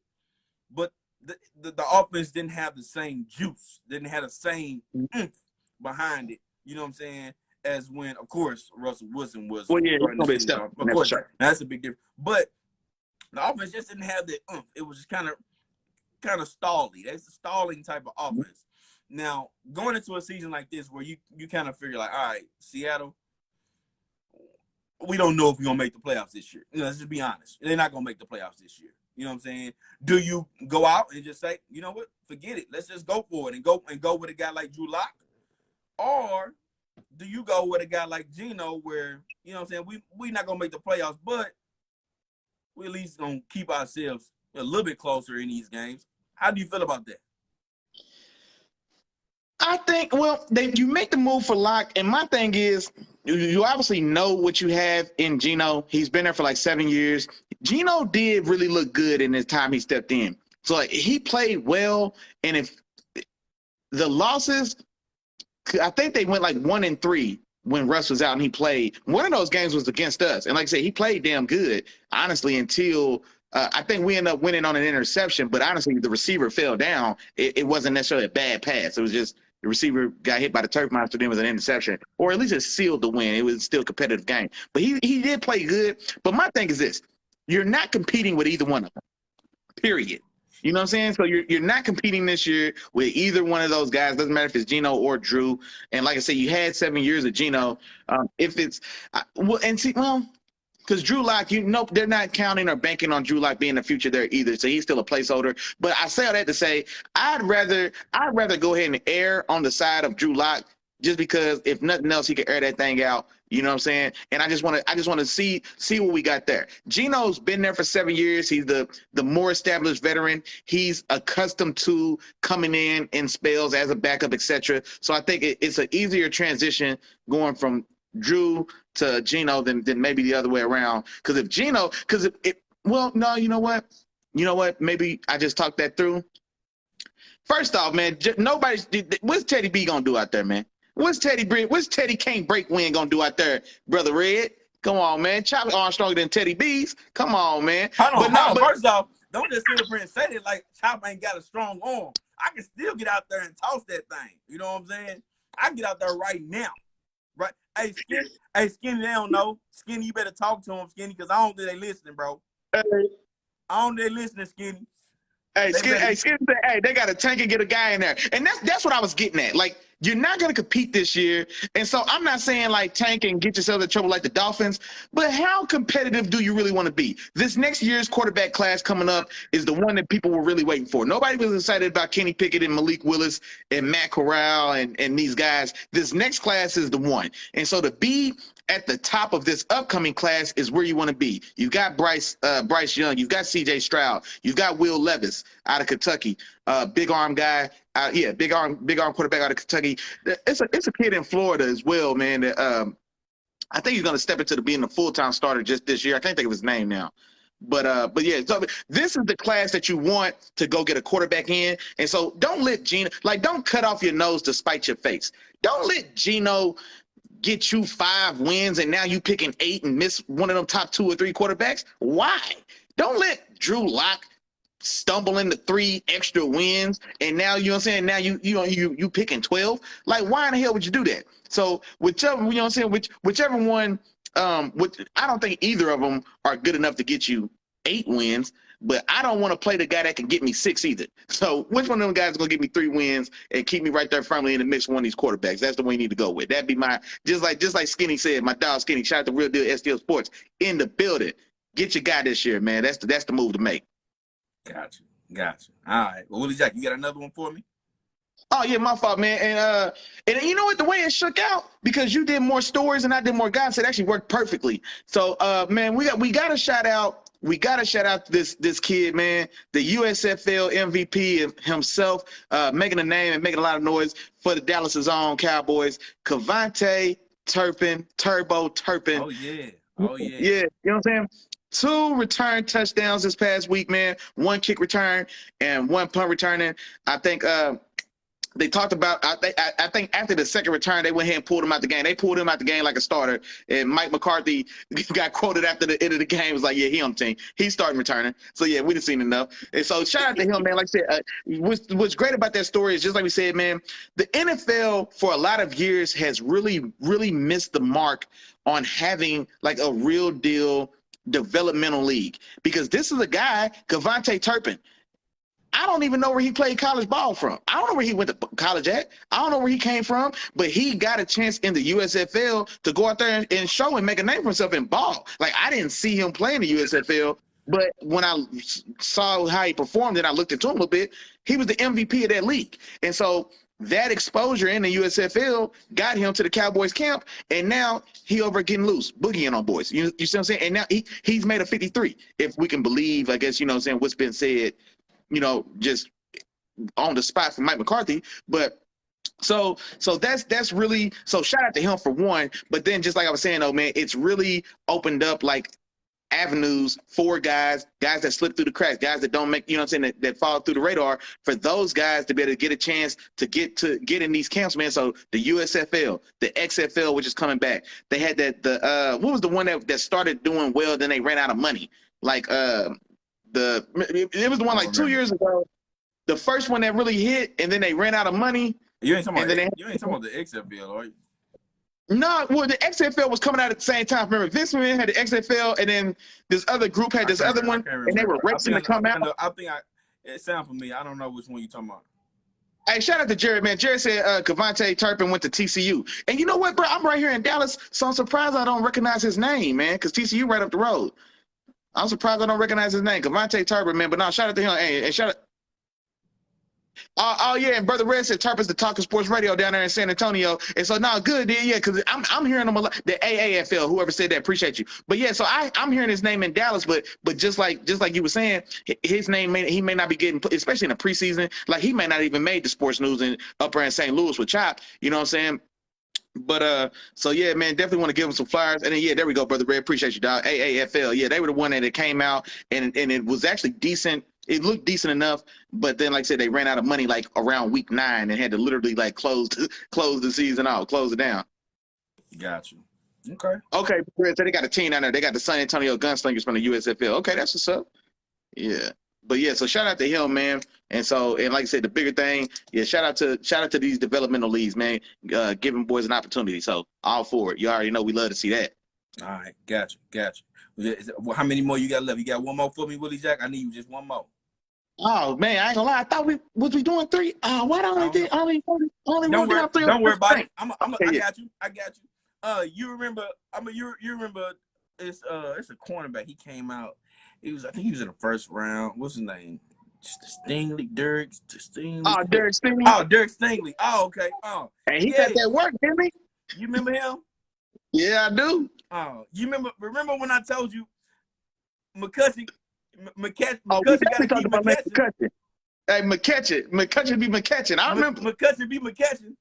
Speaker 1: But the offense didn't have the same juice, didn't have the same oomph behind it. You know what I'm saying? As when, of course, Russell Wilson was.
Speaker 2: Well, yeah,
Speaker 1: of course, that's a big difference. But the offense just didn't have the oomph. It was just kind of stally. That's a stalling type of offense. Now, going into a season like this where you kind of figure like, all right, Seattle, we don't know if we're going to make the playoffs this year. You know, let's just be honest. They're not going to make the playoffs this year. You know what I'm saying? Do you go out and just say, you know what, forget it. Let's just go for it and go with a guy like Drew Lock? Or do you go with a guy like Geno where, you know what I'm saying, we not going to make the playoffs, but we at least going to keep ourselves a little bit closer in these games? How do you feel about that?
Speaker 2: I think, well, you make the move for Lock, and my thing is, you obviously know what you have in Geno. He's been there for like 7 years. Geno did really look good in his time he stepped in. So like, he played well, and if the losses, I think they went like 1-3 when Russ was out and he played. One of those games was against us, and like I said, he played damn good, honestly, until I think we ended up winning on an interception, but honestly, the receiver fell down. It wasn't necessarily a bad pass. It was just The receiver got hit by the turf monster, then was an interception, or at least it sealed the win. It was still a competitive game. But he did play good. But my thing is this: you're not competing with either one of them. Period. You know what I'm saying? So you're not competing this year with either one of those guys. Doesn't matter if it's Geno or Drew. And like I said, you had 7 years of Geno. If it's because Drew Lock, they're not counting or banking on Drew Lock being the future there either. So he's still a placeholder. But I say all that to say, I'd rather go ahead and err on the side of Drew Lock, just because if nothing else, he could air that thing out. You know what I'm saying? And I just want to see what we got there. Geno's been there for 7 years. He's the more established veteran. He's accustomed to coming in spells as a backup, etc. So I think it's an easier transition going from Drew to Geno than maybe the other way around. Because if Geno, no, you know what? Maybe I just talked that through. First off, man, what's Teddy B gonna do out there, man? What's Teddy Can't Break Win gonna do out there, Brother Red? Come on, man. Chop arm stronger than Teddy B's. Come on, man.
Speaker 1: Hold on. First off, don't just sit up here and say that like Chop ain't got a strong arm. I can still get out there and toss that thing. You know what I'm saying? I can get out there right now. Right? Hey, Skinny, they don't know. Skinny, you better talk to him, Skinny, because I don't think they listening, bro.
Speaker 2: Hey.
Speaker 1: I don't think they listening, Skinny.
Speaker 2: Skinny, they got to tank and get a guy in there. And that's what I was getting at. Like, you're not going to compete this year. And so I'm not saying, like, tank and get yourself in trouble like the Dolphins, but how competitive do you really want to be? This next year's quarterback class coming up is the one that people were really waiting for. Nobody was excited about Kenny Pickett and Malik Willis and Matt Corral and these guys. This next class is the one. And so to be at the top of this upcoming class is where you want to be. You've got Bryce Young. You've got C.J. Stroud. You've got Will Levis out of Kentucky. Big arm guy. Big arm quarterback out of Kentucky. It's a kid in Florida as well, man. That I think he's going to step into being a full-time starter just this year. I can't think of his name now. But yeah, so this is the class that you want to go get a quarterback in. And so don't let Geno, don't cut off your nose to spite your face. Don't let Geno get you 5 wins and now you picking 8 and miss one of them top 2 or 3 quarterbacks. Why? Don't let Drew Lock stumble into 3 extra wins and now, you know what I'm saying, now you picking 12. Like, why in the hell would you do that? So whichever, you know what I'm saying, whichever one, I don't think either of them are good enough to get you 8 wins, but I don't want to play the guy that can get me 6 either. So which one of them guys is going to give me 3 wins and keep me right there firmly in the mix with one of these quarterbacks? That's the one you need to go with. That'd be my, just like Skinny said, my dog Skinny, shout out to Real Deal STL Sports in the building. Get your guy this year, man. That's the move to make.
Speaker 1: Gotcha. All right. Well, Willie Jack, you got another one for me?
Speaker 2: Oh yeah, my fault, man. And you know what? The way it shook out, because you did more stories and I did more guys, it actually worked perfectly. So man, we got to shout out. We got to shout out this kid, man, the USFL MVP himself, making a name and making a lot of noise for the Dallas's own Cowboys, Kevontae Turbo Turpin.
Speaker 1: Oh yeah.
Speaker 2: Yeah, you know what I'm saying? 2 return touchdowns this past week, man. 1 kick return and 1 punt returning. I think they talked about, I think after the second return, they went ahead and pulled him out the game. They pulled him out the game like a starter. And Mike McCarthy got quoted after the end of the game. Was like, yeah, he on the team. He's starting returning. So, yeah, we done seen enough. And so, shout out to him, man. Like I said, what's great about that story is, just like we said, man, the NFL for a lot of years has really, really missed the mark on having, like, a real deal developmental league. Because this is a guy, Kevontae Turpin. I don't even know where he played college ball from. I don't know where he went to college at. I don't know where he came from, but he got a chance in the USFL to go out there and show and make a name for himself in ball. Like, I didn't see him play in the USFL, but when I saw how he performed and I looked into him a little bit, he was the MVP of that league. And so that exposure in the USFL got him to the Cowboys camp, and now he over getting loose, boogieing on boys. You see what I'm saying? And now he's made a 53, if we can believe, I guess, you know what I'm saying, what's been said, you know, just on the spot from Mike McCarthy. But so that's really, so shout out to him for one. But then, just like I was saying, though, man, it's really opened up like avenues for guys that slip through the cracks, guys that don't make, you know what I'm saying, that fall through the radar, for those guys to be able to get a chance to get in these camps, man. So the USFL, the XFL, which is coming back. They had what was the one that started doing well, then they ran out of money? Like it was the one like 2 years ago. The first one that really hit, and then they ran out of money.
Speaker 1: You ain't talking
Speaker 2: And then
Speaker 1: about the XFL, are you?
Speaker 2: no, well, the XFL was coming out at the same time. Remember, Vince McMahon had the XFL, and then this other group had this other one, and they were racing to come out.
Speaker 1: It sounds familiar. I don't know which one you're talking about.
Speaker 2: Hey, shout out to Jared, man. Jared said Kevontae Turpin went to TCU. And you know what, bro? I'm right here in Dallas, so I'm surprised I don't recognize his name, man, because TCU right up the road. I'm surprised I don't recognize his name, Kevontae Turpin, man. But no, shout out to him. Hey, and shout out. Oh yeah, and Brother Red said Turpin's the Talking Sports Radio down there in San Antonio, and so no, good, yeah, because I'm hearing him a lot. The AAFL, whoever said that, appreciate you. But yeah, so I'm hearing his name in Dallas, but just like you were saying, his name he may not be getting, especially in the preseason, like he may not even made the sports news up there in St. Louis with Chop. You know what I'm saying? But so yeah, man, definitely want to give him some flyers. And then yeah, there we go, Brother Red, appreciate you, dog. AAFL, yeah, they were the one that came out, and it was actually decent. It looked decent enough, but then, like I said, they ran out of money like around week 9 and had to literally like close the season out, close it down.
Speaker 1: Got you. Okay.
Speaker 2: Okay, so they got a team down there. They got the San Antonio Gunslingers from the USFL. Okay, that's what's up. Yeah, but yeah, so shout out to him, man. And like I said, the bigger thing, yeah, shout out to these developmental leagues, man, giving boys an opportunity. So all for it. You already know we love to see that.
Speaker 1: All right, got you. Well, how many more you got left? You got one more for me, Willie Jack? I need you just one more.
Speaker 2: Oh man, I ain't gonna lie. I thought we doing 3. Why don't we only
Speaker 1: don't worry,
Speaker 2: 3?
Speaker 1: Don't worry about it. I
Speaker 2: yeah.
Speaker 1: I got you. You remember? you remember? It's a cornerback. He came out. I think he was in the first round. What's his name? Derek Stingley.
Speaker 2: Oh, Derek Stingley.
Speaker 1: Oh, Derek Stingley. Oh, okay. Oh,
Speaker 2: and he got that work, didn't he?
Speaker 1: You remember him?
Speaker 2: Yeah, I do.
Speaker 1: Oh, you remember when I told you McCutcheon got
Speaker 2: to keep McCutcheon. Hey, McCutcheon be McCutcheon. I remember.
Speaker 1: McCutcheon be McCutcheon.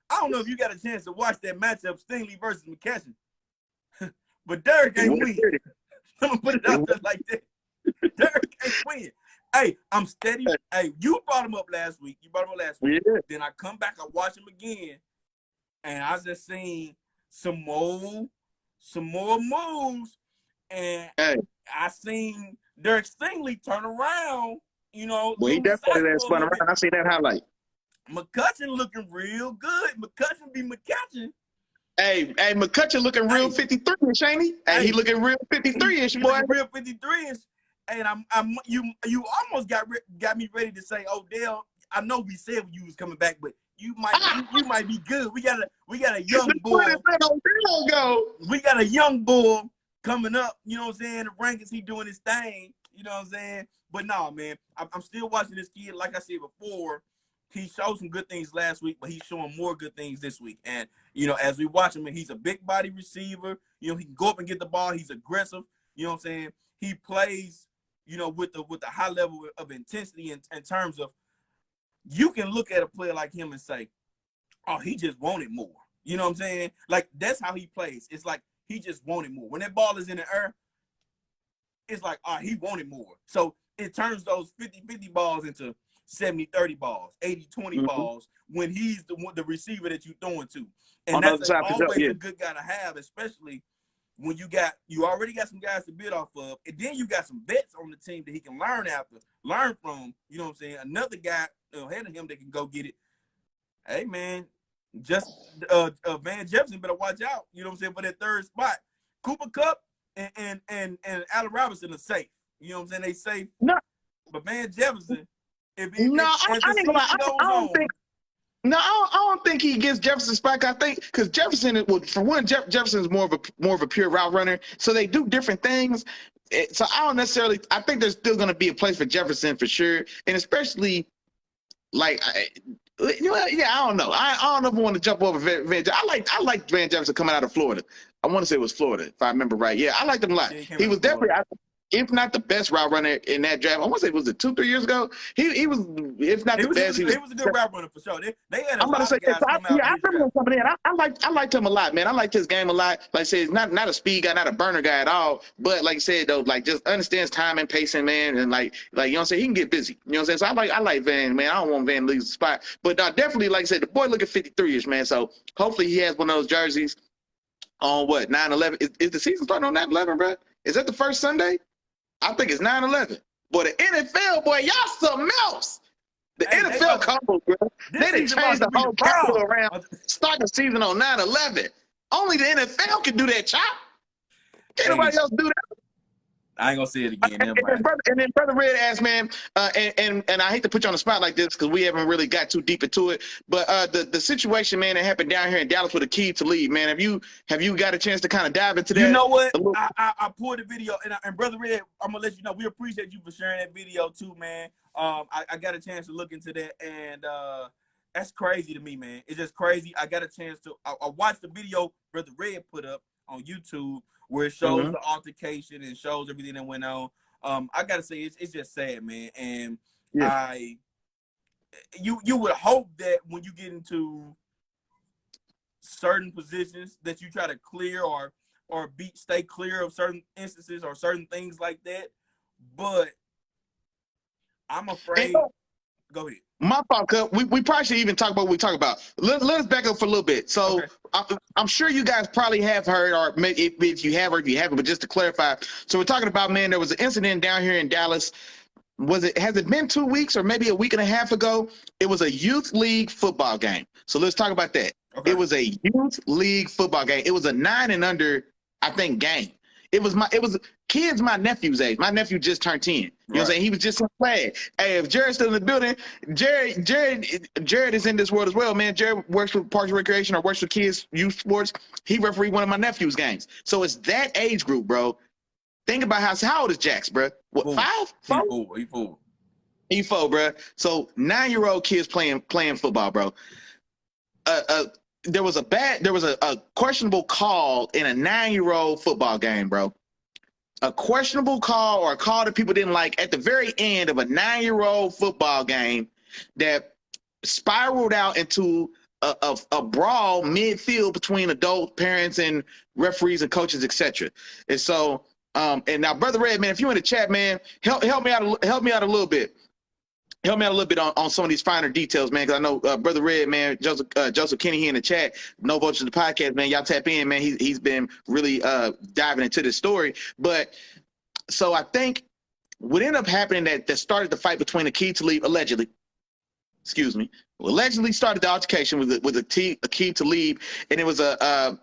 Speaker 1: I don't know if you got a chance to watch that matchup, Stingley versus McCutcheon. But Derek ain't win. I'm gonna put it out there like that. Derek ain't win. Hey, I'm steady. Hey, you brought him up last week.
Speaker 2: Yeah.
Speaker 1: Then I come back, I watch him again, and I just seen some more moves, and I seen Derek Stingley turn around. You know,
Speaker 2: well, he definitely that spun around. I see that highlight.
Speaker 1: McCutcheon looking real good. McCutcheon be McCutcheon.
Speaker 2: Hey, McCutcheon looking real 53-ish, ain't he? Hey, he looking real 53-ish, boy.
Speaker 1: Real 53-ish. And you almost got me ready to say, Odell, I know we said you was coming back, but you might be good. We got a young bull. We got a young bull coming up, you know what I'm saying? The rankings, he doing his thing, you know what I'm saying? But no, man, I'm still watching this kid. Like I said before, he showed some good things last week, but he's showing more good things this week. And, you know, as we watch him, he's a big body receiver. You know, he can go up and get the ball. He's aggressive. You know what I'm saying? He plays, you know, with the high level of intensity in terms of, you can look at a player like him and say, oh, he just wanted more. You know what I'm saying? Like, that's how he plays. It's like he just wanted more. When that ball is in the air, it's like, oh, he wanted more. So it turns those 50-50 balls into 70-30 balls, 80-20 balls when he's the receiver that you're throwing to. And that's always a good guy to have, especially when you already got some guys to build off of, and then you got some vets on the team that he can learn from, you know what I'm saying? Another guy ahead of him that can go get it. Hey, man, just Van Jefferson better watch out, you know what I'm saying, for that third spot. Cooper Kupp and Allen Robinson are safe. You know what I'm saying? They safe.
Speaker 2: No.
Speaker 1: But Van Jefferson, I
Speaker 2: don't think he gets Jefferson's spot. I think because Jefferson, for one, Jefferson is more of a pure route runner. So they do different things. So I think there's still going to be a place for Jefferson for sure, and especially like. I don't know. I don't know if I want to jump over Van. I like Van Jefferson coming out of Florida. I want to say it was Florida, if I remember right. Yeah, I liked him a lot. He was definitely, if not the best route runner in that draft. I want to say, was it 2-3 years ago? He was, if not the best. He was
Speaker 1: a good route runner for sure. They had a
Speaker 2: I'm
Speaker 1: lot
Speaker 2: about to say,
Speaker 1: of guys come out.
Speaker 2: I remember him coming in. I liked him a lot, man. I liked his game a lot. Like I said, he's not a speed guy, not a burner guy at all. But like I said, though, like just understands time and pacing, man. And like you know what I'm saying, he can get busy. You know what I'm saying? So I like Van, man. I don't want Van to lose the spot. But definitely, like I said, the boy looking 53-ish, man. So hopefully he has one of those jerseys on what, 9/11? Is the season starting on 9/11, bro? Is that the first Sunday? I think it's 9/11. Boy, the NFL, boy, y'all something else. The
Speaker 1: Hey, they
Speaker 2: NFL codes, bro.
Speaker 1: this
Speaker 2: They done
Speaker 1: season about
Speaker 2: changed
Speaker 1: to
Speaker 2: the
Speaker 1: be the
Speaker 2: whole calendar
Speaker 1: Browns.
Speaker 2: around. Start the season on 9/11. Only the NFL can do that, Chop. Can't
Speaker 1: Hey,
Speaker 2: nobody else do that.
Speaker 1: I ain't gonna say it again. Never
Speaker 2: And
Speaker 1: mind.
Speaker 2: then brother Red asked, man, and I hate to put you on the spot like this because we haven't really got too deep into it, but the situation, man, that happened down here in Dallas with the key to leave, man. Have you got a chance to kind of dive into that?
Speaker 1: You know what? I pulled the video, and brother Red, I'm gonna let you know we appreciate you for sharing that video too, man. I got a chance to look into that, and that's crazy to me, man. It's just crazy. I got a chance to I watched the video brother Red put up on YouTube where it shows the altercation and shows everything that went on. I gotta say it's just sad, man. And you would hope that when you get into certain positions that you try to clear or stay clear of certain instances or certain things like that. But I'm afraid. Go ahead.
Speaker 2: My fault, cuz we probably should even talk about what we talk about. Let us back up for a little bit. So I'm sure you guys probably have heard, or maybe if you have or if you haven't, but just to clarify. So we're talking about, man, there was an incident down here in Dallas. Has it been 2 weeks or maybe a week and a half ago? It was a youth league football game. So let's talk about that. Okay. It was a youth league football game. It was a 9 and under, I think, game. It was kids my nephew's age. My nephew just turned 10. You know what I'm saying? He was just in play. Hey, if Jared's still in the building, Jared is in this world as well, man. Jared works with Parks and Recreation or works with kids, youth sports. He refereed one of my nephew's games. So it's that age group, bro. Think about how old is Jax, bro? What, 5? 4? He 4, bro. So 9-year-old kids playing football, bro. There was a questionable call in a 9-year-old football game, bro. A questionable call or a call that people didn't like at the very end of a 9-year-old football game that spiraled out into a brawl midfield between adult parents and referees and coaches, etc. And so, and now, brother Red, man, if you in the chat, man, help me out a little bit. Help me out a little bit on some of these finer details, man, because I know brother Red, man, Joseph Kenny here in the chat, No Vultures the podcast, man, y'all tap in, man. He's been really diving into this story. But so I think what ended up happening that started the fight between Aqib Talib, allegedly started the altercation with Aqib Talib, and it was a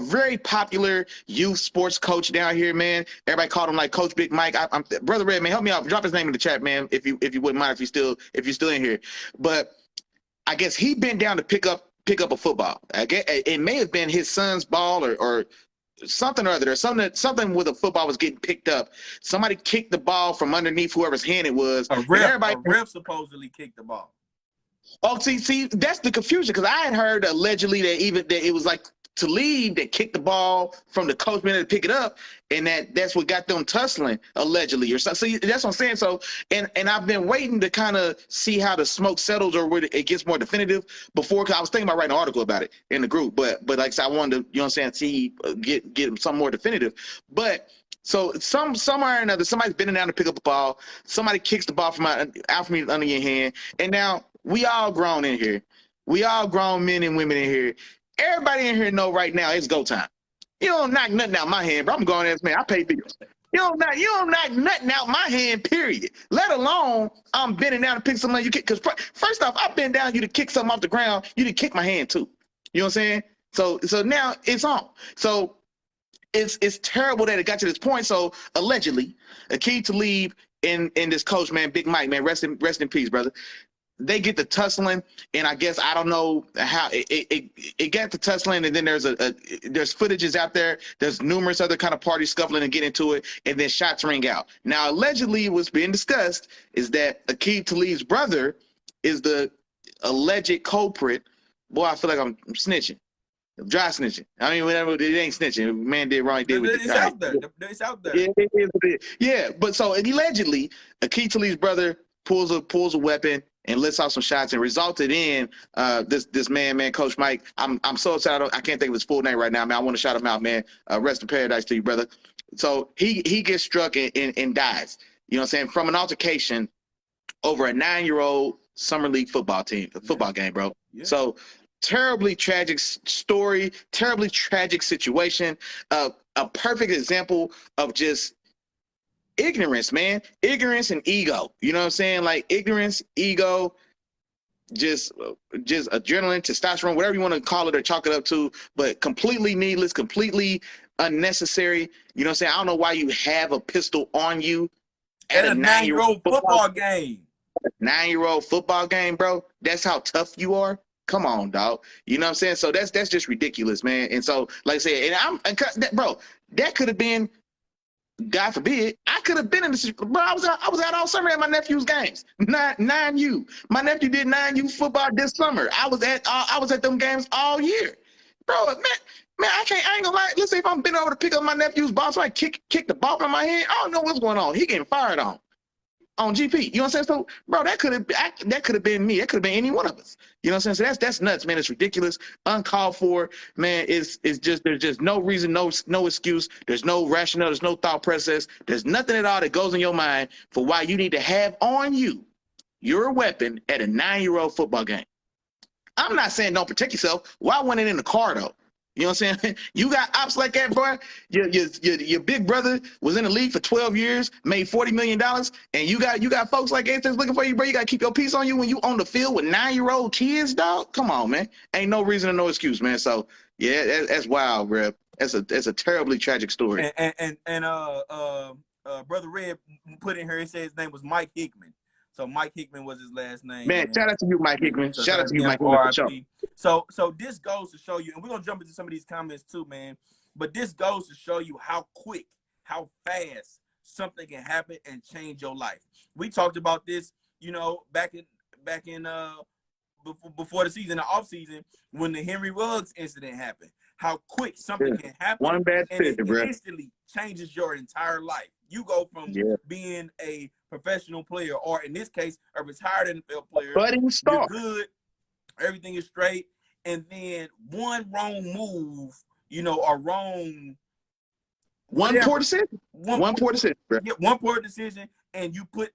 Speaker 2: very popular youth sports coach down here, man. Everybody called him like Coach Big Mike. Brother Red, man, help me out. Drop his name in the chat, man, if you wouldn't mind, if you're still in here. But I guess he bent down to pick up a football. I guess it may have been his son's ball or something or other. Or something with a football was getting picked up. Somebody kicked the ball from underneath whoever's hand it was.
Speaker 1: A ref supposedly kicked the ball.
Speaker 2: Oh, see, that's the confusion, because I had heard allegedly that it was like Talib that kicked the ball from the coach man to pick it up, and that's what got them tussling allegedly or something. So that's what I'm saying. So and I've been waiting to kind of see how the smoke settles or where it gets more definitive before, because I was thinking about writing an article about it in the group, but like I said, I wanted to, you know what I'm saying, see get some more definitive. But so somewhere or another, somebody's bending down to pick up a ball. Somebody kicks the ball from under your hand, and now we all grown in here. We all grown men and women in here. Everybody in here know right now it's go time. You don't knock nothing out my hand, bro. I'm going as man. I pay bills. You don't knock nothing out my hand, period. Let alone I'm bending down to pick something you kick. Because first off, I bend down you to kick something off the ground. You to kick my hand too. You know what I'm saying? So now it's on. So it's terrible that it got to this point. So allegedly, Aqib Talib and this coach, man, Big Mike, man, rest in peace, brother. They get the tussling, and I guess I don't know how it got to tussling, and then there's footages out there. There's numerous other kind of parties scuffling and get into it, and then shots ring out. Now, allegedly, what's being discussed is that Aqib Talib's brother is the alleged culprit. Boy, I feel like I'm snitching. Dry snitching. I mean, whatever. It ain't snitching. Man did wrong. He did
Speaker 1: it's out there. It's out there.
Speaker 2: Yeah, it is. Yeah, but so allegedly, Aqib Talib's brother pulls a weapon and lets off some shots, and resulted in this man, Coach Mike. I'm so excited. I can't think of his full name right now, man. I want to shout him out, man. Rest in paradise to you, brother. So he gets struck and dies. You know what I'm saying? From an altercation over a 9-year-old summer league football game, bro. Yeah. So terribly tragic story, terribly tragic situation. A perfect example of just Ignorance, man. Ignorance and ego. You know what I'm saying? Like ignorance, ego, just adrenaline, testosterone, whatever you want to call it or chalk it up to, but completely needless, completely unnecessary. You know what I'm saying? I don't know why you have a pistol on you
Speaker 1: at a 9-year-old football game.
Speaker 2: 9-year-old football game, bro. That's how tough you are. Come on, dog. You know what I'm saying? So that's just ridiculous, man. And so, like I said, bro, that could have been, God forbid, I could have been in the, bro. I was out all summer at my nephew's games. 9U. My nephew did 9U football this summer. I was at them games all year, bro. Man, I ain't gonna lie. Let's say if I'm bent over to pick up my nephew's ball, so I kick the ball from my hand. I don't know what's going on. He getting fired on GP. You know what I'm saying? So, bro, that could have been me. That could have been any one of us. You know what I'm saying? So that's nuts, man. It's ridiculous, uncalled for, man. It's just, there's just no reason, no excuse. There's no rationale. There's no thought process. There's nothing at all that goes in your mind for why you need to have on you your weapon at a 9-year-old football game. I'm not saying don't protect yourself. Why wasn't it in the car though? You know what I'm saying? You got ops like that, boy. Your big brother was in the league for 12 years, made $40 million, and you got folks like that that's looking for you, bro. You got to keep your peace on you when you on the field with 9-year-old kids, dog. Come on, man. Ain't no reason and no excuse, man. So yeah, that's wild, bro. That's a terribly tragic story.
Speaker 1: And Brother Red put in here. He said his name was Mike Hickman. So Mike Hickman was his last name.
Speaker 2: Man, shout out to you, Mike Hickman.
Speaker 1: So
Speaker 2: shout out to you, Mike Hickman.
Speaker 1: So this goes to show you, and we're gonna jump into some of these comments too, man. But this goes to show you how quick, how fast something can happen and change your life. We talked about this, you know, back in before the season, the off season, when the Henry Ruggs incident happened. How quick something can happen.
Speaker 2: One bad
Speaker 1: and
Speaker 2: fit,
Speaker 1: it
Speaker 2: bro.
Speaker 1: instantly changes your entire life. You go from being a professional player, or in this case, a retired NFL player.
Speaker 2: Budding star.
Speaker 1: You're good. Everything is straight. And then one wrong move, you know, or wrong.
Speaker 2: One poor decision. One poor decision, bro.
Speaker 1: Yeah, one poor decision, and you put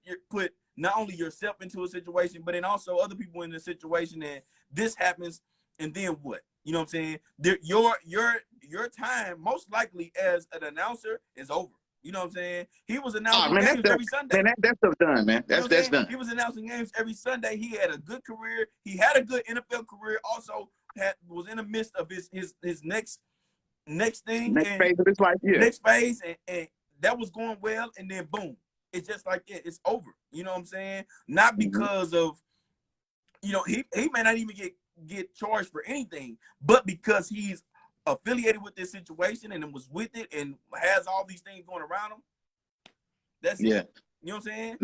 Speaker 1: not only yourself into a situation, but then also other people in a situation, and this happens, and then what? You know what I'm saying? Your time, most likely as an announcer, is over. You know what I'm saying? He was announcing games every Sunday.
Speaker 2: Man, that's stuff done, man. That's done.
Speaker 1: He was announcing games every Sunday. He had a good career. He had a good NFL career. Also, was in the midst of his next thing.
Speaker 2: Next phase of his life, yeah.
Speaker 1: Next phase, and that was going well. And then boom, it's just like that. It's over. You know what I'm saying? Not because of, you know, he may not even get charged for anything, but because he's affiliated with this situation and was with it and has all these things going around him. That's it. You know what I'm saying?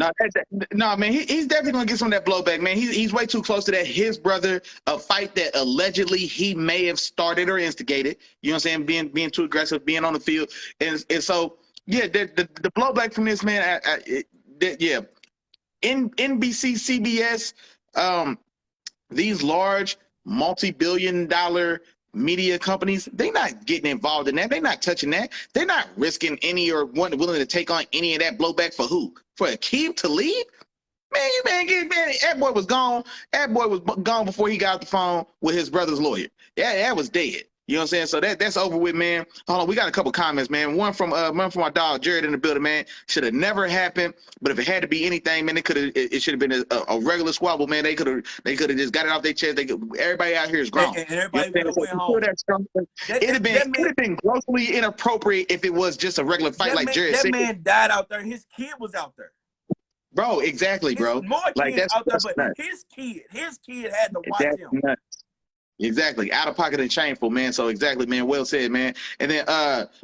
Speaker 2: No, man, he's definitely gonna get some of that blowback, man. He's way too close to that. His brother, a fight that allegedly he may have started or instigated. You know what I'm saying? Being too aggressive, being on the field, and so yeah, the blowback from this, man. NBC, CBS, these large multi-billion-dollar media companies, they're not getting involved in that. They're not touching that. They're not risking any or willing to take on any of that blowback for who? For Akeem Talib? Man, that boy was gone. That boy was gone before he got off the phone with his brother's lawyer. Yeah, that was dead. You know what I'm saying? So that's over with, man. Hold on, we got a couple comments, man. One from our dog Jared in the building, man. Should have never happened, but if it had to be anything, man, it should have been a regular squabble, man. They could have just got it off their chest. Everybody out here is grown.
Speaker 1: And everybody would have went home.
Speaker 2: It'd have been grossly inappropriate if it was just a regular fight, like Jared said.
Speaker 1: That man died out there. His kid was out there.
Speaker 2: Bro, exactly, bro.
Speaker 1: More kids out there, but his kid had to watch him.
Speaker 2: Nuts. Exactly. Out of pocket and shameful, man. So exactly, man. Well said, man. And then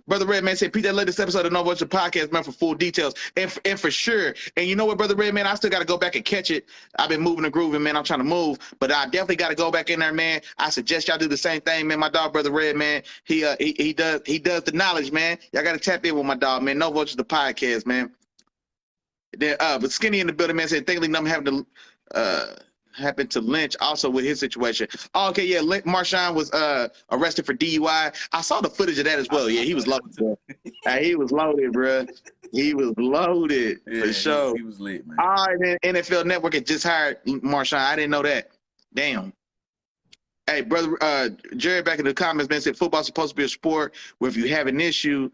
Speaker 2: Brother Red, man, said, Pete, that latest episode of No Watch the Podcast, man, for full details. And for sure. And you know what, Brother Red, man, I still got to go back and catch it. I've been moving and grooving, man. I'm trying to move. But I definitely got to go back in there, man. I suggest y'all do the same thing, man. My dog, Brother Red, man. He does the knowledge, man. Y'all got to tap in with my dog, man. No Watch the Podcast, man. Then but Skinny in the building, man, said thankfully I'm having to happened to Lynch also with his situation. Oh, okay, yeah, Marshawn was arrested for DUI. I saw the footage of that as well. Yeah, he was loaded, bro. He was loaded, bro. He was loaded for sure.
Speaker 1: He was lit, man.
Speaker 2: All right, then NFL Network had just hired Marshawn. I didn't know that. Damn. Hey, brother, Jared back in the comments, man, said football's supposed to be a sport where if you have an issue,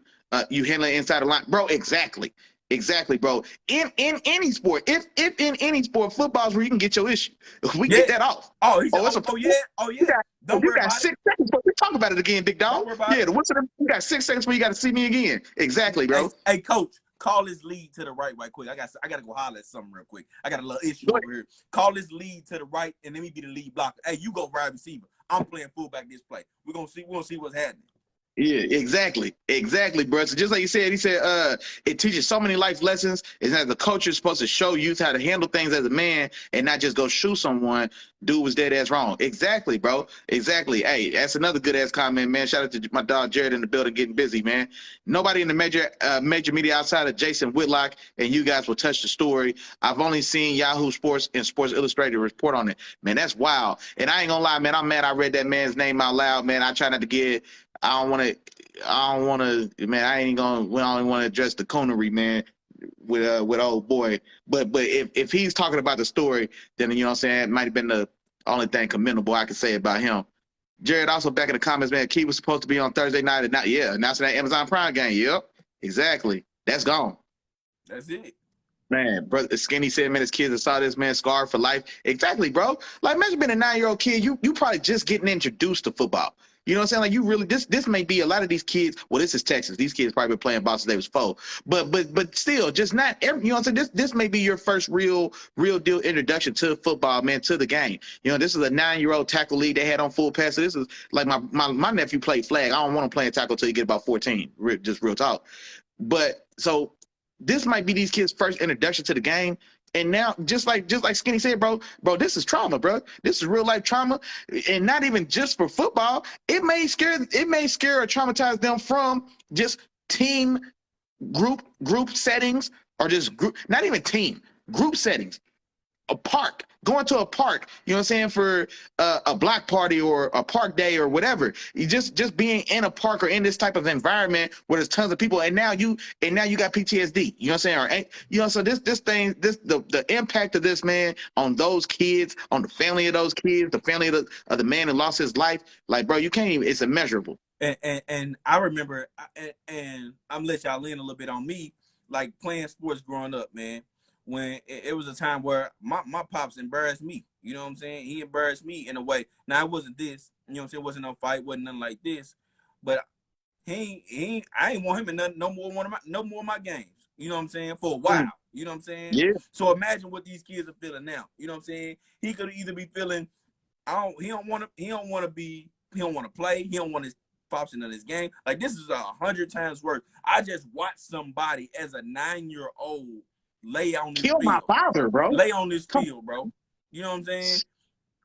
Speaker 2: you handle it inside the line. Bro, exactly. Exactly, bro. In any sport, if in any sport, football's where you can get your issue. We
Speaker 1: Yeah.
Speaker 2: get that off.
Speaker 1: Oh, he said,
Speaker 2: It's a
Speaker 1: oh yeah, oh yeah. Don't
Speaker 2: you
Speaker 1: worry
Speaker 2: got
Speaker 1: about it.
Speaker 2: 6 seconds, but we talk about it again, big
Speaker 1: Don't
Speaker 2: dog.
Speaker 1: worry about
Speaker 2: Yeah,
Speaker 1: it.
Speaker 2: the whistle. You got 6 seconds where you got to see me again. Exactly, bro.
Speaker 1: Hey, coach, call this lead to the right quick. I gotta go holler at something real quick. I got a little issue over here. Call this lead to the right, and let me be the lead blocker. Hey, you go wide receiver. I'm playing fullback this play. We're gonna see what's happening.
Speaker 2: Yeah, exactly, bro. So just like he said, it teaches so many life lessons. Is that the coach is supposed to show youth how to handle things as a man and not just go shoot someone. Dude was dead ass wrong. Exactly, bro. Exactly. Hey, that's another good ass comment, man. Shout out to my dog Jared in the building, getting busy, man. Nobody in the major media outside of Jason Whitlock and you guys will touch the story. I've only seen Yahoo Sports and Sports Illustrated report on it. Man, that's wild. And I ain't gonna lie, man. I'm mad I read that man's name out loud, man. I try not to get. I don't want to, man. We don't want to address the coonery, man, with old boy. But if he's talking about the story, then you know what I'm saying, it might have been the only thing commendable I can say about him. Jared also back in the comments, man. Key was supposed to be on Thursday night, and announcing that Amazon Prime game. Yep, exactly. That's gone.
Speaker 1: That's it.
Speaker 2: Man, brother Skinny said, man, his kids that saw this man scarred for life. Exactly, bro. Like, imagine being a 9-year-old kid. You probably just getting introduced to football. You know what I'm saying? Like, you really this may be a lot of these kids. Well, this is Texas. These kids probably been playing ball since they was 4. But still, just not every. You know what I'm saying? This may be your first real deal introduction to football, man, to the game. You know, this is a 9-year-old tackle league they had on full pass. So this is like my nephew played flag. I don't want to play a tackle until you get about 14. Just real talk. But so this might be these kids' first introduction to the game. And now, just like Skinny said, bro, this is trauma, bro. This is real life trauma, and not even just for football. It may scare or traumatize them from just team group settings, or just group, not even team group settings. A park, going to a park, you know what I'm saying, for a block party or a park day or whatever. You just being in a park or in this type of environment where there's tons of people, and now you got PTSD. You know what I'm saying? Or, you know, so the impact of this, man, on those kids, on the family of those kids, the family of the man who lost his life, like, bro, you can't even. It's immeasurable.
Speaker 1: And I remember, and I'm gonna let y'all in a little bit on me, like playing sports growing up, man. When it was a time where my pops embarrassed me. You know what I'm saying? He embarrassed me in a way. Now, it wasn't this. You know what I'm saying? It wasn't no fight. Wasn't nothing like this. But I ain't want him in no more of my games. You know what I'm saying? For a while. You know what I'm saying?
Speaker 2: Yeah.
Speaker 1: So imagine what these kids are feeling now. You know what I'm saying? He could either be feeling, he don't want to play. He don't want his pops in his game. Like, this is 100 times worse. I just watched somebody as a 9-year-old lay on this field.
Speaker 2: My father, bro.
Speaker 1: Lay on this field, bro. You know what I'm saying?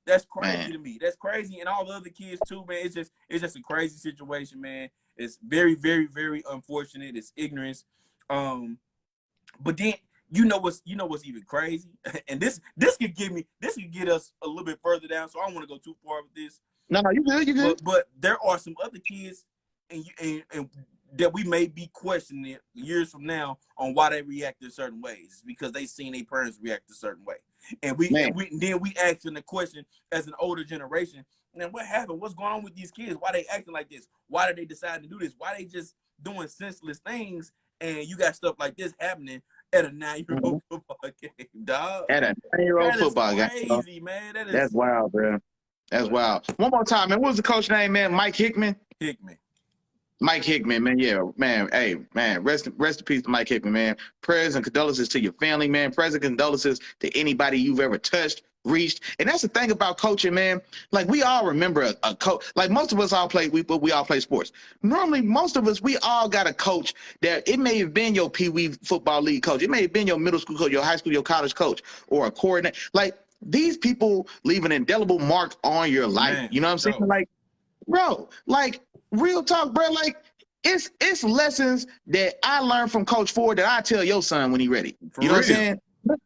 Speaker 1: That's crazy, man, to me. That's crazy, and all the other kids too, man. It's just a crazy situation, man. It's very, very, very unfortunate. It's ignorance. But then you know what's even crazy, and this could get us a little bit further down. So I don't want to go too far with this.
Speaker 2: No, you good.
Speaker 1: But there are some other kids, and that we may be questioning years from now on why they react in certain ways, because they seen their parents react a certain way, and then we asking the question as an older generation, man, what happened? What's going on with these kids? Why they acting like this? Why did they decide to do this? Why they just doing senseless things? And you got stuff like this happening at a 9-year-old football game, dog.
Speaker 2: At a 9-year-old football game,
Speaker 1: crazy, man.
Speaker 2: That's wild, bro. That's wild. One more time, man. What was the coach name, man? Mike Hickman. Mike Hickman, man. Yeah, man. Hey, man. Rest in peace to Mike Hickman, man. Prayers and condolences to your family, man. Prayers and condolences to anybody you've ever touched, reached. And that's the thing about coaching, man. Like, we all remember a coach. Like, most of us all play. We all play sports. Normally, most of us, we all got a coach that it may have been your Pee Wee football league coach. It may have been your middle school coach, your high school, your college coach, or a coordinator. Like, these people leave an indelible mark on your life. Man, you know what I'm saying? Like, bro, like, real talk, bro. Like, it's lessons that I learned from Coach Ford that I tell your son when he ready. You know what I'm saying?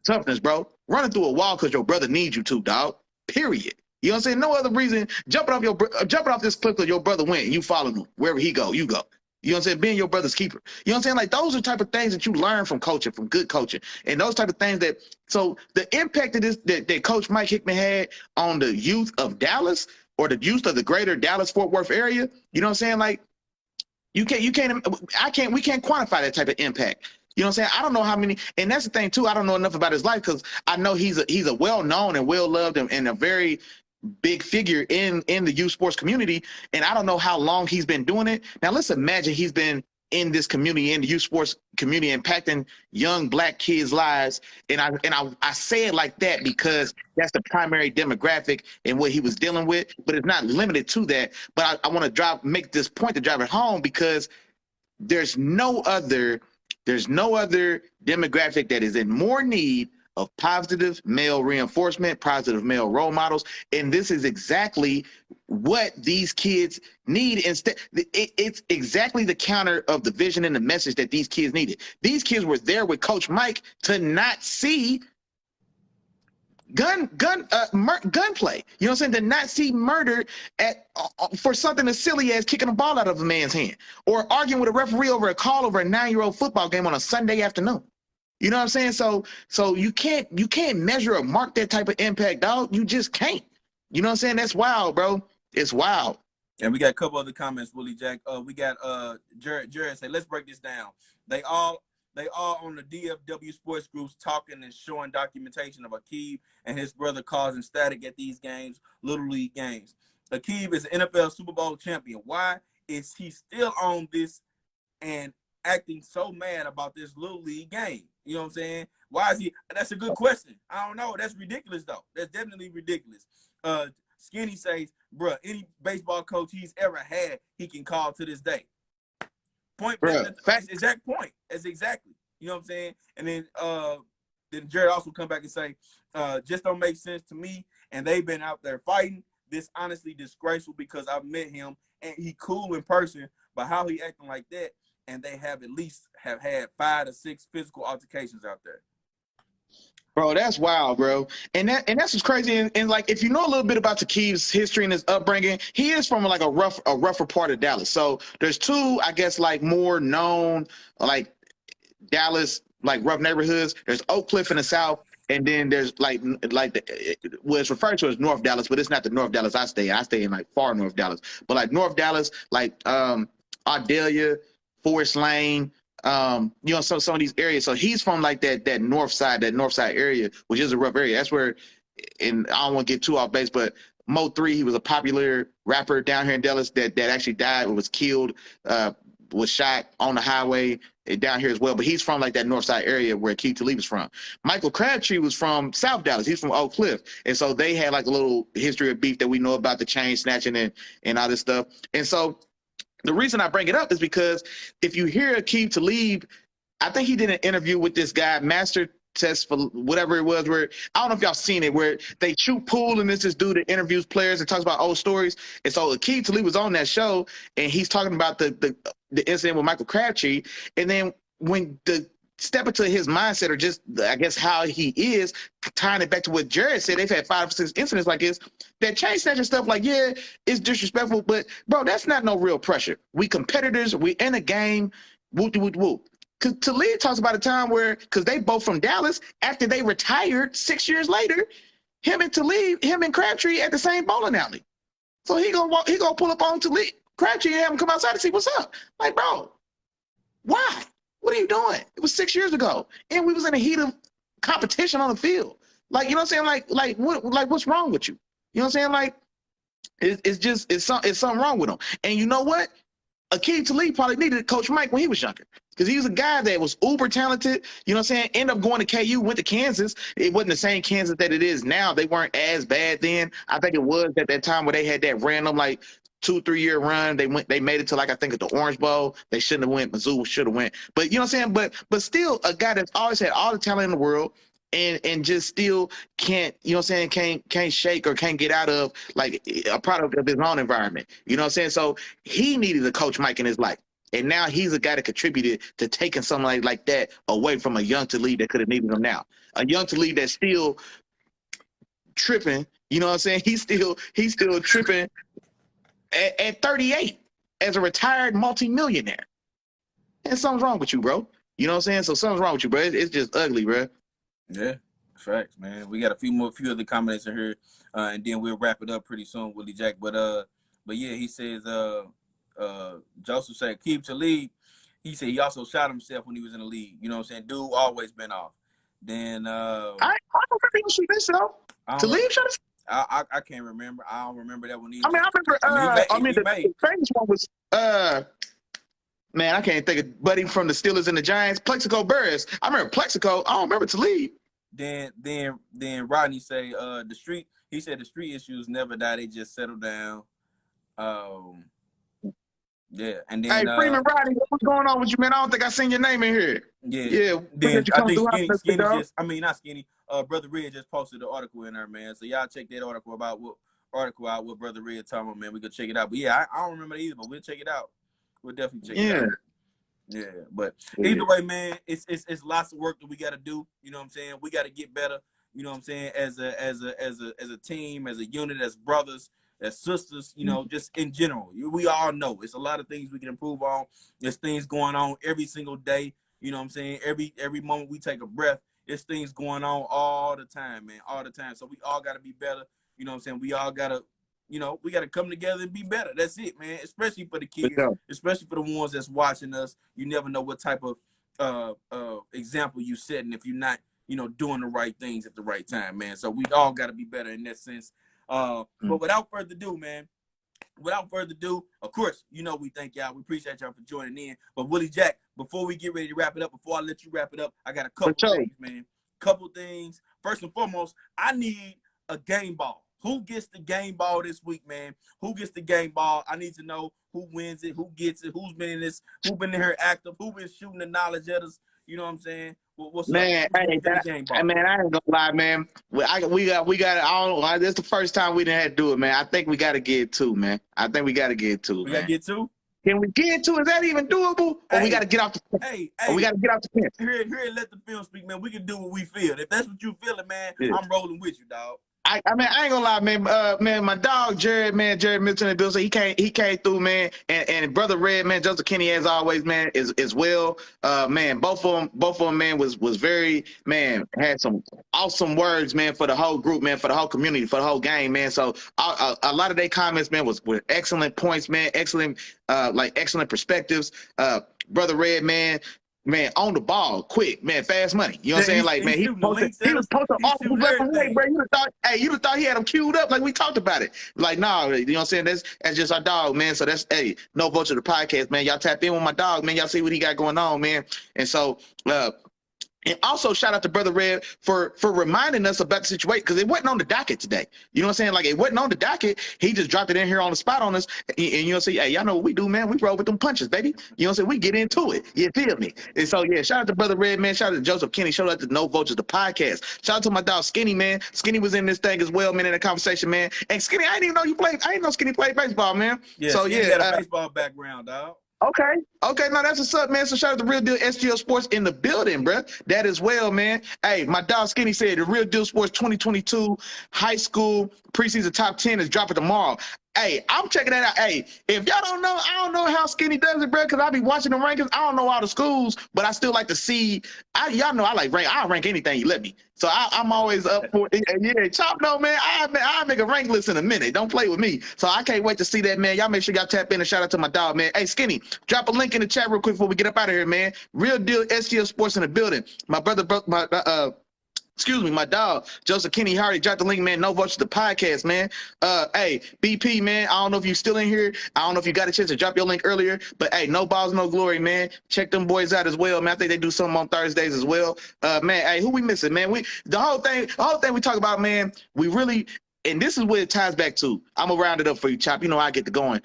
Speaker 2: Toughness, bro. Running through a wall because your brother needs you to, dog. Period. You know what I'm saying? No other reason. Jumping off this cliff because your brother went and you follow him. Wherever he go, you go. You know what I'm saying? Being your brother's keeper. You know what I'm saying? Like, those are the type of things that you learn from coaching, from good coaching. And those type of things so the impact of this that Coach Mike Hickman had on the youth of Dallas, or the youth of the greater Dallas-Fort Worth area, you know what I'm saying? Like, we can't quantify that type of impact. You know what I'm saying? I don't know how many, and that's the thing too. I don't know enough about his life because I know he's a well-known and well-loved and a very big figure in the youth sports community. And I don't know how long he's been doing it. Now let's imagine he's been in this community, in the youth sports community, impacting young Black kids' lives. And I say it like that because that's the primary demographic and what he was dealing with, but it's not limited to that. But I want to make this point to drive it home because there's no other demographic that is in more need of positive male reinforcement, positive male role models. And this is exactly what these kids need. Instead, it's exactly the counter of the vision and the message that these kids needed. These kids were there with Coach Mike to not see gunplay. You know what I'm saying? To not see murder for something as silly as kicking a ball out of a man's hand or arguing with a referee over a call over a 9-year-old football game on a Sunday afternoon. You know what I'm saying? So you can't measure or mark that type of impact, dog. You just can't. You know what I'm saying? That's wild, bro. It's wild.
Speaker 1: And we got a couple other comments, Willie Jack. We got Jared say, let's break this down. They all on the DFW sports groups talking and showing documentation of Akeem and his brother causing static at these games, Little League games. Akeem is an NFL Super Bowl champion. Why is he still on this and acting so mad about this Little League game? You know what I'm saying? Why is he? That's a good question. I don't know. That's ridiculous, though. That's definitely ridiculous. Skinny says, bruh, any baseball coach he's ever had, he can call to this day. Point. That's exact point. That's exactly. You know what I'm saying? And then Jared also come back and say, just don't make sense to me. And they've been out there fighting. This honestly disgraceful because I've met him and he cool in person, but how he acting like that? And they have at least have had 5 to 6 physical altercations out there.
Speaker 2: Bro, that's wild, bro. And that's what's crazy. And like, if you know a little bit about Takeev's history and his upbringing, he is from like a rougher part of Dallas. So there's two, I guess, like more known, like Dallas, like rough neighborhoods. There's Oak Cliff in the south. And then there's like what's referred to as North Dallas, but it's not the North Dallas I stay in. I stay in like far North Dallas. But like North Dallas, like Ardelia, Forest Lane, you know, some of these areas. So he's from like that north side area, which is a rough area. That's where, and I don't want to get too off base, but Mo 3, he was a popular rapper down here in Dallas that actually died or was killed, was shot on the highway down here as well. But he's from like that north side area where Keith Talib is from. Michael Crabtree was from South Dallas. He's from Oak Cliff. And so they had like a little history of beef that we know about, the chain snatching and all this stuff. And so the reason I bring it up is because if you hear Akeem Talib, I think he did an interview with this guy, Master Test for whatever it was, where I don't know if y'all seen it, where they shoot pool and this dude that interviews players and talks about old stories. And so Akeem Talib was on that show and he's talking about the incident with Michael Crabtree. And then when the step into his mindset, or just I guess how he is, tying it back to what Jared said, they've had 5 or 6 incidents like this. That chain snatching stuff, like, yeah, it's disrespectful, but bro, that's not no real pressure. We competitors, we in a game, whoop. Cause Talib talks about a time where, cause they both from Dallas, after they retired 6 years later, him and Crabtree at the same bowling alley. So he gonna pull up on Talib, Crabtree, and have him come outside to see what's up. Like, bro, why? What are you doing? It was 6 years ago, and we was in the heat of competition on the field. Like, you know what I'm saying? What's wrong with you? You know what I'm saying? Like, it's something wrong with him. And you know what? Akeem Talib probably needed Coach Mike when he was younger, because he was a guy that was uber talented. You know what I'm saying? Ended up going to KU, went to Kansas. It wasn't the same Kansas that it is now. They weren't as bad then. I think it was at that time where they had that random like 2-3 year run. They made it to, like, I think at the Orange Bowl. They shouldn't have went. Mizzou should have went. But you know what I'm saying? But still a guy that's always had all the talent in the world and just still can't, you know what I'm saying, can't shake or can't get out of like a product of his own environment. You know what I'm saying? So he needed a Coach Mike in his life. And now he's a guy that contributed to taking something like that away from a young Talib that could have needed him now. A young Talib that's still tripping, you know what I'm saying? He's still tripping at 38 as a retired multimillionaire. And something's wrong with you, bro. You know what I'm saying? So something's wrong with you, bro. It's just ugly, bro.
Speaker 1: Yeah, facts, man. We got a few other comments in here, and then we'll wrap it up pretty soon, Willie Jack. But yeah, he says Joseph said Keep Talib He said he also shot himself when he was in the league. You know what I'm saying? Dude always been off. Then
Speaker 2: I don't remember him shooting himself. To leave shot.
Speaker 1: I can't remember. I don't remember that one either.
Speaker 2: I mean, the famous one was man, I can't think of buddy from the Steelers and the Giants, Plexico Burress. I remember Plexico. I don't remember Talib.
Speaker 1: Then Rodney say the street. He said the street issues never die. They just settle down. Yeah, and then
Speaker 2: hey Freeman Rodney, what's going on with you, man? I don't think I seen your name in here.
Speaker 1: Yeah. Then I think Skinny just. I mean, not Skinny. Brother Red just posted the article in there, man. So y'all check that article out what Brother Red talking about, man. We could check it out. But yeah, I don't remember that either, but we'll check it out. We'll definitely check it out. Yeah, but either way, man, it's lots of work that we got to do. You know what I'm saying? We got to get better. You know what I'm saying? As a team, as a unit, as brothers, as sisters. You know, just in general, we all know it's a lot of things we can improve on. There's things going on every single day. You know what I'm saying? Every moment we take a breath, there's things going on all the time, man, all the time. So we all got to be better. You know what I'm saying? We all got to. You know, we got to come together and be better. That's it, man. Especially for the kids, especially for the ones that's watching us. You never know what type of example you setting if you're not, you know, doing the right things at the right time, man. So we all got to be better in that sense. But without further ado, man, of course, you know, we thank y'all. We appreciate y'all for joining in. But Willie Jack, before we get ready to wrap it up, before I let you wrap it up, I got a couple things, man. Couple things. First and foremost, I need a game ball. Who gets the game ball this week, man? Who gets the game ball? I need to know who wins it, who gets it, who's been in this, who been in here active, who been shooting the knowledge at us. You know what I'm saying? What's
Speaker 2: man,
Speaker 1: up?
Speaker 2: Man, I ain't gonna lie, man. We got. I don't know. This is the first time we didn't have to do it, man. I think we got to get two, man. I think we got to get two.
Speaker 1: We got to get two.
Speaker 2: Can we get two? Is that even doable? Or we got to get off the fence? Or we got to get off the fence?
Speaker 1: Here, let the film speak, man. We can do what we feel. If that's what you feeling, man, I'm rolling with you, dog.
Speaker 2: I mean, I ain't gonna lie, man. My dog Jared Milton and Bill, so he came through, man. And brother Red, man, Joseph Kenny, as always, man, is well. Man, both of them, man, was very, man, had some awesome words, man, for the whole group, man, for the whole community, for the whole game, man. So a lot of their comments, man, were excellent points, man, excellent perspectives. Brother Red, man, on the ball, quick, man, fast money. You know what I'm saying? Like, man, he was posting all the left and right, bro. You'd have thought he had him queued up like we talked about it. Like, nah, you know what I'm saying? That's just our dog, man. So that's, no vote to the podcast, man. Y'all tap in with my dog, man. Y'all see what he got going on, man. And so, and also shout out to Brother Red for reminding us about the situation, because it wasn't on the docket today. You know what I'm saying? Like, it wasn't on the docket. He just dropped it in here on the spot on us. And you know, say, hey, y'all know what we do, man. We roll with them punches, baby. You know what I'm saying? We get into it. You feel me? And so, yeah, shout out to Brother Red, man. Shout out to Joseph Kenny. Shout out to No Vultures, the podcast. Shout out to my dog Skinny, man. Skinny was in this thing as well, man, in the conversation, man. And Skinny, I didn't even know you played. I didn't know Skinny played baseball, man.
Speaker 1: Yeah, so, Skinny got a baseball background, dog.
Speaker 2: Okay, no, that's what's up, man. So shout out to Real Deal SGL Sports in the building, bro. That as well, man. Hey, my dog Skinny said the Real Deal Sports 2022 high school preseason top 10 is dropping tomorrow. Hey, I'm checking that out. Hey, if y'all don't know, I don't know how Skinny does it, bro, because I be watching the rankings. I don't know all the schools, but I still like to see. Y'all know I like rank. I'll rank anything you let me. So I'm always up for it. Yeah, Chop, no, man. I'll make a rank list in a minute. Don't play with me. So I can't wait to see that, man. Y'all make sure y'all tap in and shout out to my dog, man. Hey, Skinny, drop a link in the chat real quick before we get up out of here, man. Real Deal SGL Sports in the building. My my dog, Joseph Kenny Hardy, dropped the link, man. No Vultures, the podcast, man. Hey, BP, man, I don't know if you're still in here. I don't know if you got a chance to drop your link earlier, but hey, No Balls, No Glory, man. Check them boys out as well, man. I think they do something on Thursdays as well. Man, hey, who we missing, man? The whole thing we talk about, man, we really, and this is what it ties back to. I'm gonna round it up for you, Chop. You know I get to going.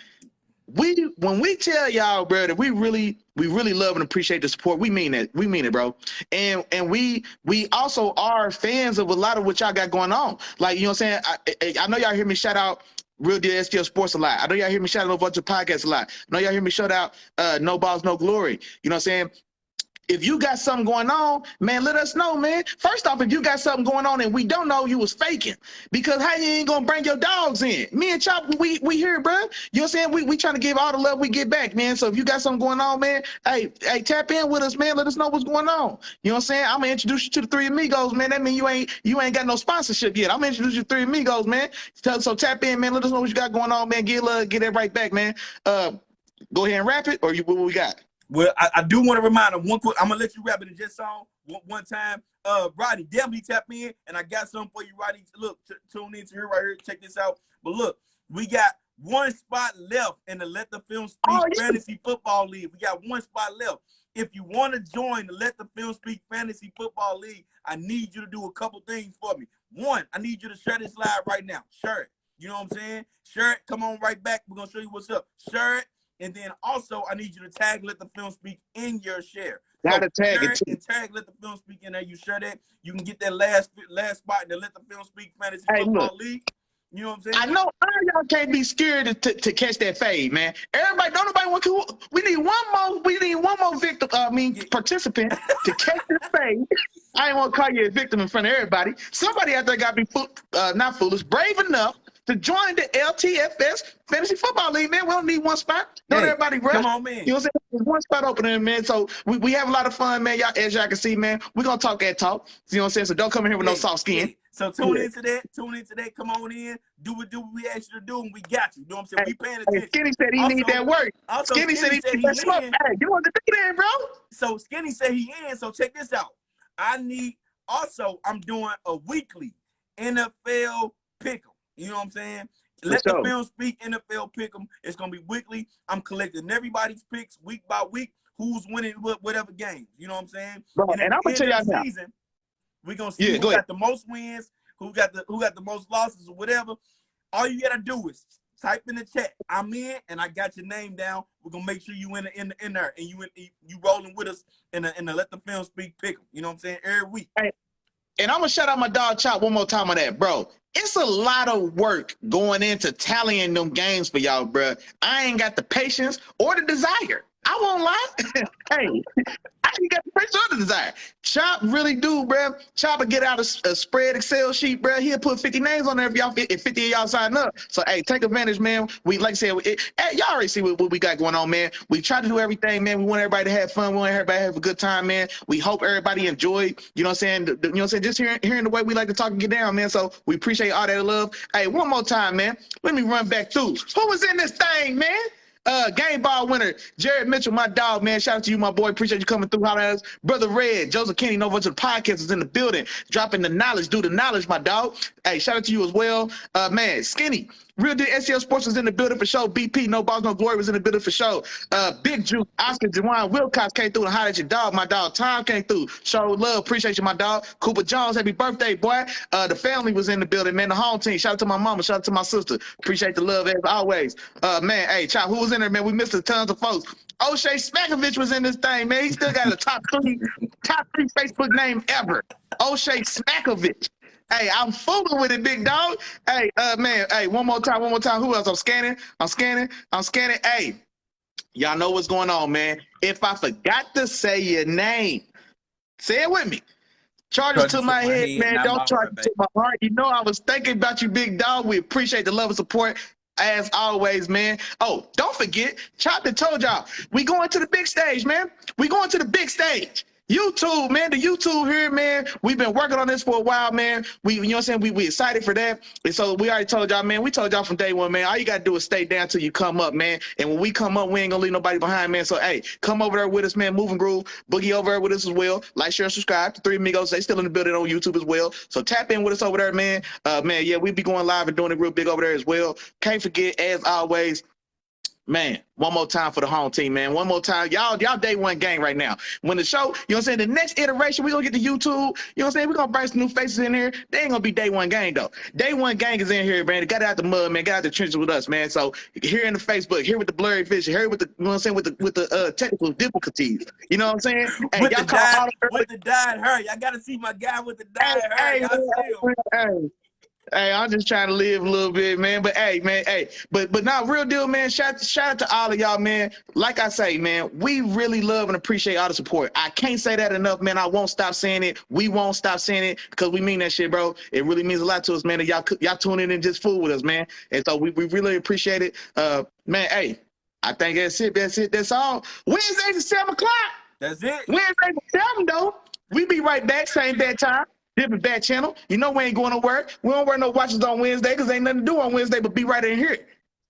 Speaker 2: When we tell y'all, bro, that we really love and appreciate the support, we mean it. We mean it, bro. And we also are fans of a lot of what y'all got going on. Like, you know what I'm saying? I know y'all hear me shout out Real Deal STL Sports a lot. I know y'all hear me shout out No Vulture Podcast a lot. I know y'all hear me shout out No Balls, No Glory. You know what I'm saying? If you got something going on, man, let us know, man. First off, if you got something going on and we don't know, you was faking. Because how you ain't gonna bring your dogs in? Me and Chop, we here, bro. You know what I'm saying? We trying to give all the love we get back, man. So if you got something going on, man, hey, tap in with us, man. Let us know what's going on. You know what I'm saying? I'm gonna introduce you to the Three Amigos, man. That mean you ain't got no sponsorship yet. I'm gonna introduce you to Three Amigos, man. So tap in, man. Let us know what you got going on, man. Get love, get that right back, man. Go ahead and wrap it, or what we got?
Speaker 1: Well, I do want to remind them one quick. I'm gonna let you rap it in just song one time. Rodney, definitely tap in, and I got something for you, Rodney. Look, tune in to here right here. Check this out. But look, we got one spot left in the Let the Film Speak Fantasy Football League. We got one spot left. If you want to join the Let the Film Speak Fantasy Football League, I need you to do a couple things for me. One, I need you to share this live right now. Share it. You know what I'm saying? Share it. Come on right back. We're gonna show you what's up. Share it. And then also, I need you to tag Let the Film Speak in your share.
Speaker 2: Gotta tag it
Speaker 1: and tag Let the Film Speak in there. You share that. You can get that last spot in the Let the Film Speak Fantasy Football League. You know what I'm saying?
Speaker 2: I know all y'all can't be scared to catch that fade, man. Everybody, don't nobody want to. We need one more victim. Participant to catch this fade. I ain't want to call you a victim in front of everybody. Somebody out there got to be not foolish, brave enough to join the LTFS Fantasy Football League, man. We don't need one spot. Don't everybody rush.
Speaker 1: Come on, man.
Speaker 2: You know what I'm saying? There's one spot open there, man. So we have a lot of fun, man. Y'all, as y'all can see, man, we're going to talk that talk. You know what I'm saying? So don't come in here with no soft skin.
Speaker 1: So tune into that. Come on in. Do what we asked you to do, and we got you. You know what I'm saying? We paying attention.
Speaker 2: Skinny said he need that work. Skinny said he need that smoke. Hey, you want to do that, bro?
Speaker 1: So Skinny said he in. So check this out. I'm doing a weekly NFL pick'em. You know what I'm saying? Let the Film Speak NFL pick'em. It's gonna be weekly. I'm collecting everybody's picks week by week. Who's winning whatever games? You know what I'm saying?
Speaker 2: Bro, and I'm gonna tell y'all now.
Speaker 1: We're gonna see who got the most wins, who got the most losses, or whatever. All you gotta do is type in the chat, I'm in, and I got your name down. We're gonna make sure you in there, and you rolling with us in the Let the Film Speak pick'em. You know what I'm saying? Every week.
Speaker 2: Hey, and I'm gonna shout out my dog Chop one more time on that, bro. It's a lot of work going into tallying them games for y'all, bro. I ain't got the patience or the desire. I won't lie. Hey, I ain't got the patience or the desire. Chop really do, bro. Chop will get out a spread Excel sheet, bro. He'll put 50 names on there if 50 of y'all sign up. So, hey, take advantage, man. We, like I said, y'all already see what we got going on, man. We try to do everything, man. We want everybody to have fun. We want everybody to have a good time, man. We hope everybody enjoyed, you know what I'm saying? You know what I'm saying? Just hearing the way we like to talk and get down, man. So we appreciate all that love. Hey, one more time, man. Let me run back through. Who was in this thing, man? Game ball winner, Jared Mitchell, my dog, man. Shout out to you, my boy. Appreciate you coming through. Holler at us. Brother Red, Joseph Kenny, Nova to the podcast is in the building, dropping the knowledge. Do the knowledge, my dog. Hey, shout out to you as well. Man, Skinny, Real Deal SEL Sports was in the building for show. BP, No Balls, No Glory was in the building for show. Big Juke, Oscar, Jawan Wilcox came through and hollered at your dog, my dog. Tom came through. Show love. Appreciate you, my dog. Cooper Jones, happy birthday, boy. The family was in the building, man. The home team. Shout out to my mama. Shout out to my sister. Appreciate the love as always. Man, hey, Chop, who was in there, man? We missed a tons of folks. O'Shea Smakovich was in this thing, man. He still got a top three Facebook name ever. O'Shea Smakovich. Hey, I'm fooling with it, big dog. Hey, man, hey, one more time. Who else? I'm scanning. Hey, y'all know what's going on, man. If I forgot to say your name, say it with me. Charges to my head, man. Don't charge it to my heart. You know I was thinking about you, big dog. We appreciate the love and support. As always, man. Oh, don't forget, Chop that told y'all, we going to the big stage, man. We going to the big stage. YouTube, man, the YouTube here, man. We've been working on this for a while, man. You know what I'm saying? We excited for that. And so we already told y'all, man. We told y'all from day one, man. All you got to do is stay down till you come up, man. And when we come up, we ain't going to leave nobody behind, man. So, hey, come over there with us, man. Move and groove. Boogie over there with us as well. Like, share, and subscribe. The Three Amigos, they still in the building on YouTube as well. So tap in with us over there, man. Man, yeah, we be going live and doing it real big over there as well. Can't forget, as always, man, one more time for the home team, man. One more time. Y'all day one gang right now. When the show, you know what I'm saying, the next iteration, we're going to get to YouTube. You know what I'm saying? We're going to bring some new faces in here. They ain't going to be day one gang, though. Day one gang is in here, man. They got out the mud, man. Got out the trenches with us, man. So here in the Facebook, here with the blurry vision, here with the, you know what I'm saying, with the technical difficulties. You know what I'm saying? Hey,
Speaker 1: with the dyed hair. Y'all got to see my guy with the dyed hair.
Speaker 2: Hey, I'm just trying to live a little bit, man. But hey, man, hey, but not real deal, man. Shout out to all of y'all, man. Like I say, man, we really love and appreciate all the support. I can't say that enough, man. I won't stop saying it. We won't stop saying it because we mean that shit, bro. It really means a lot to us, man. That y'all tune in and just fool with us, man. And so we really appreciate it. Man, hey, I think that's it. That's all. Wednesdays at 7 o'clock.
Speaker 1: That's it.
Speaker 2: Wednesdays at 7, though. We be right back, same bad time. Different bad channel. You know we ain't going to work. We don't wear no watches on Wednesday because ain't nothing to do on Wednesday but be right in here,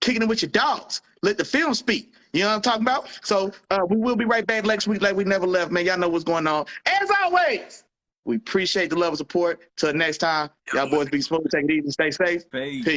Speaker 2: kicking it with your dogs. Let the film speak. You know what I'm talking about? So we will be right back next week like we never left, man. Y'all know what's going on. As always, we appreciate the love and support. Till next time, y'all boys be smooth, take it easy, stay safe.
Speaker 1: Peace.
Speaker 2: Peace.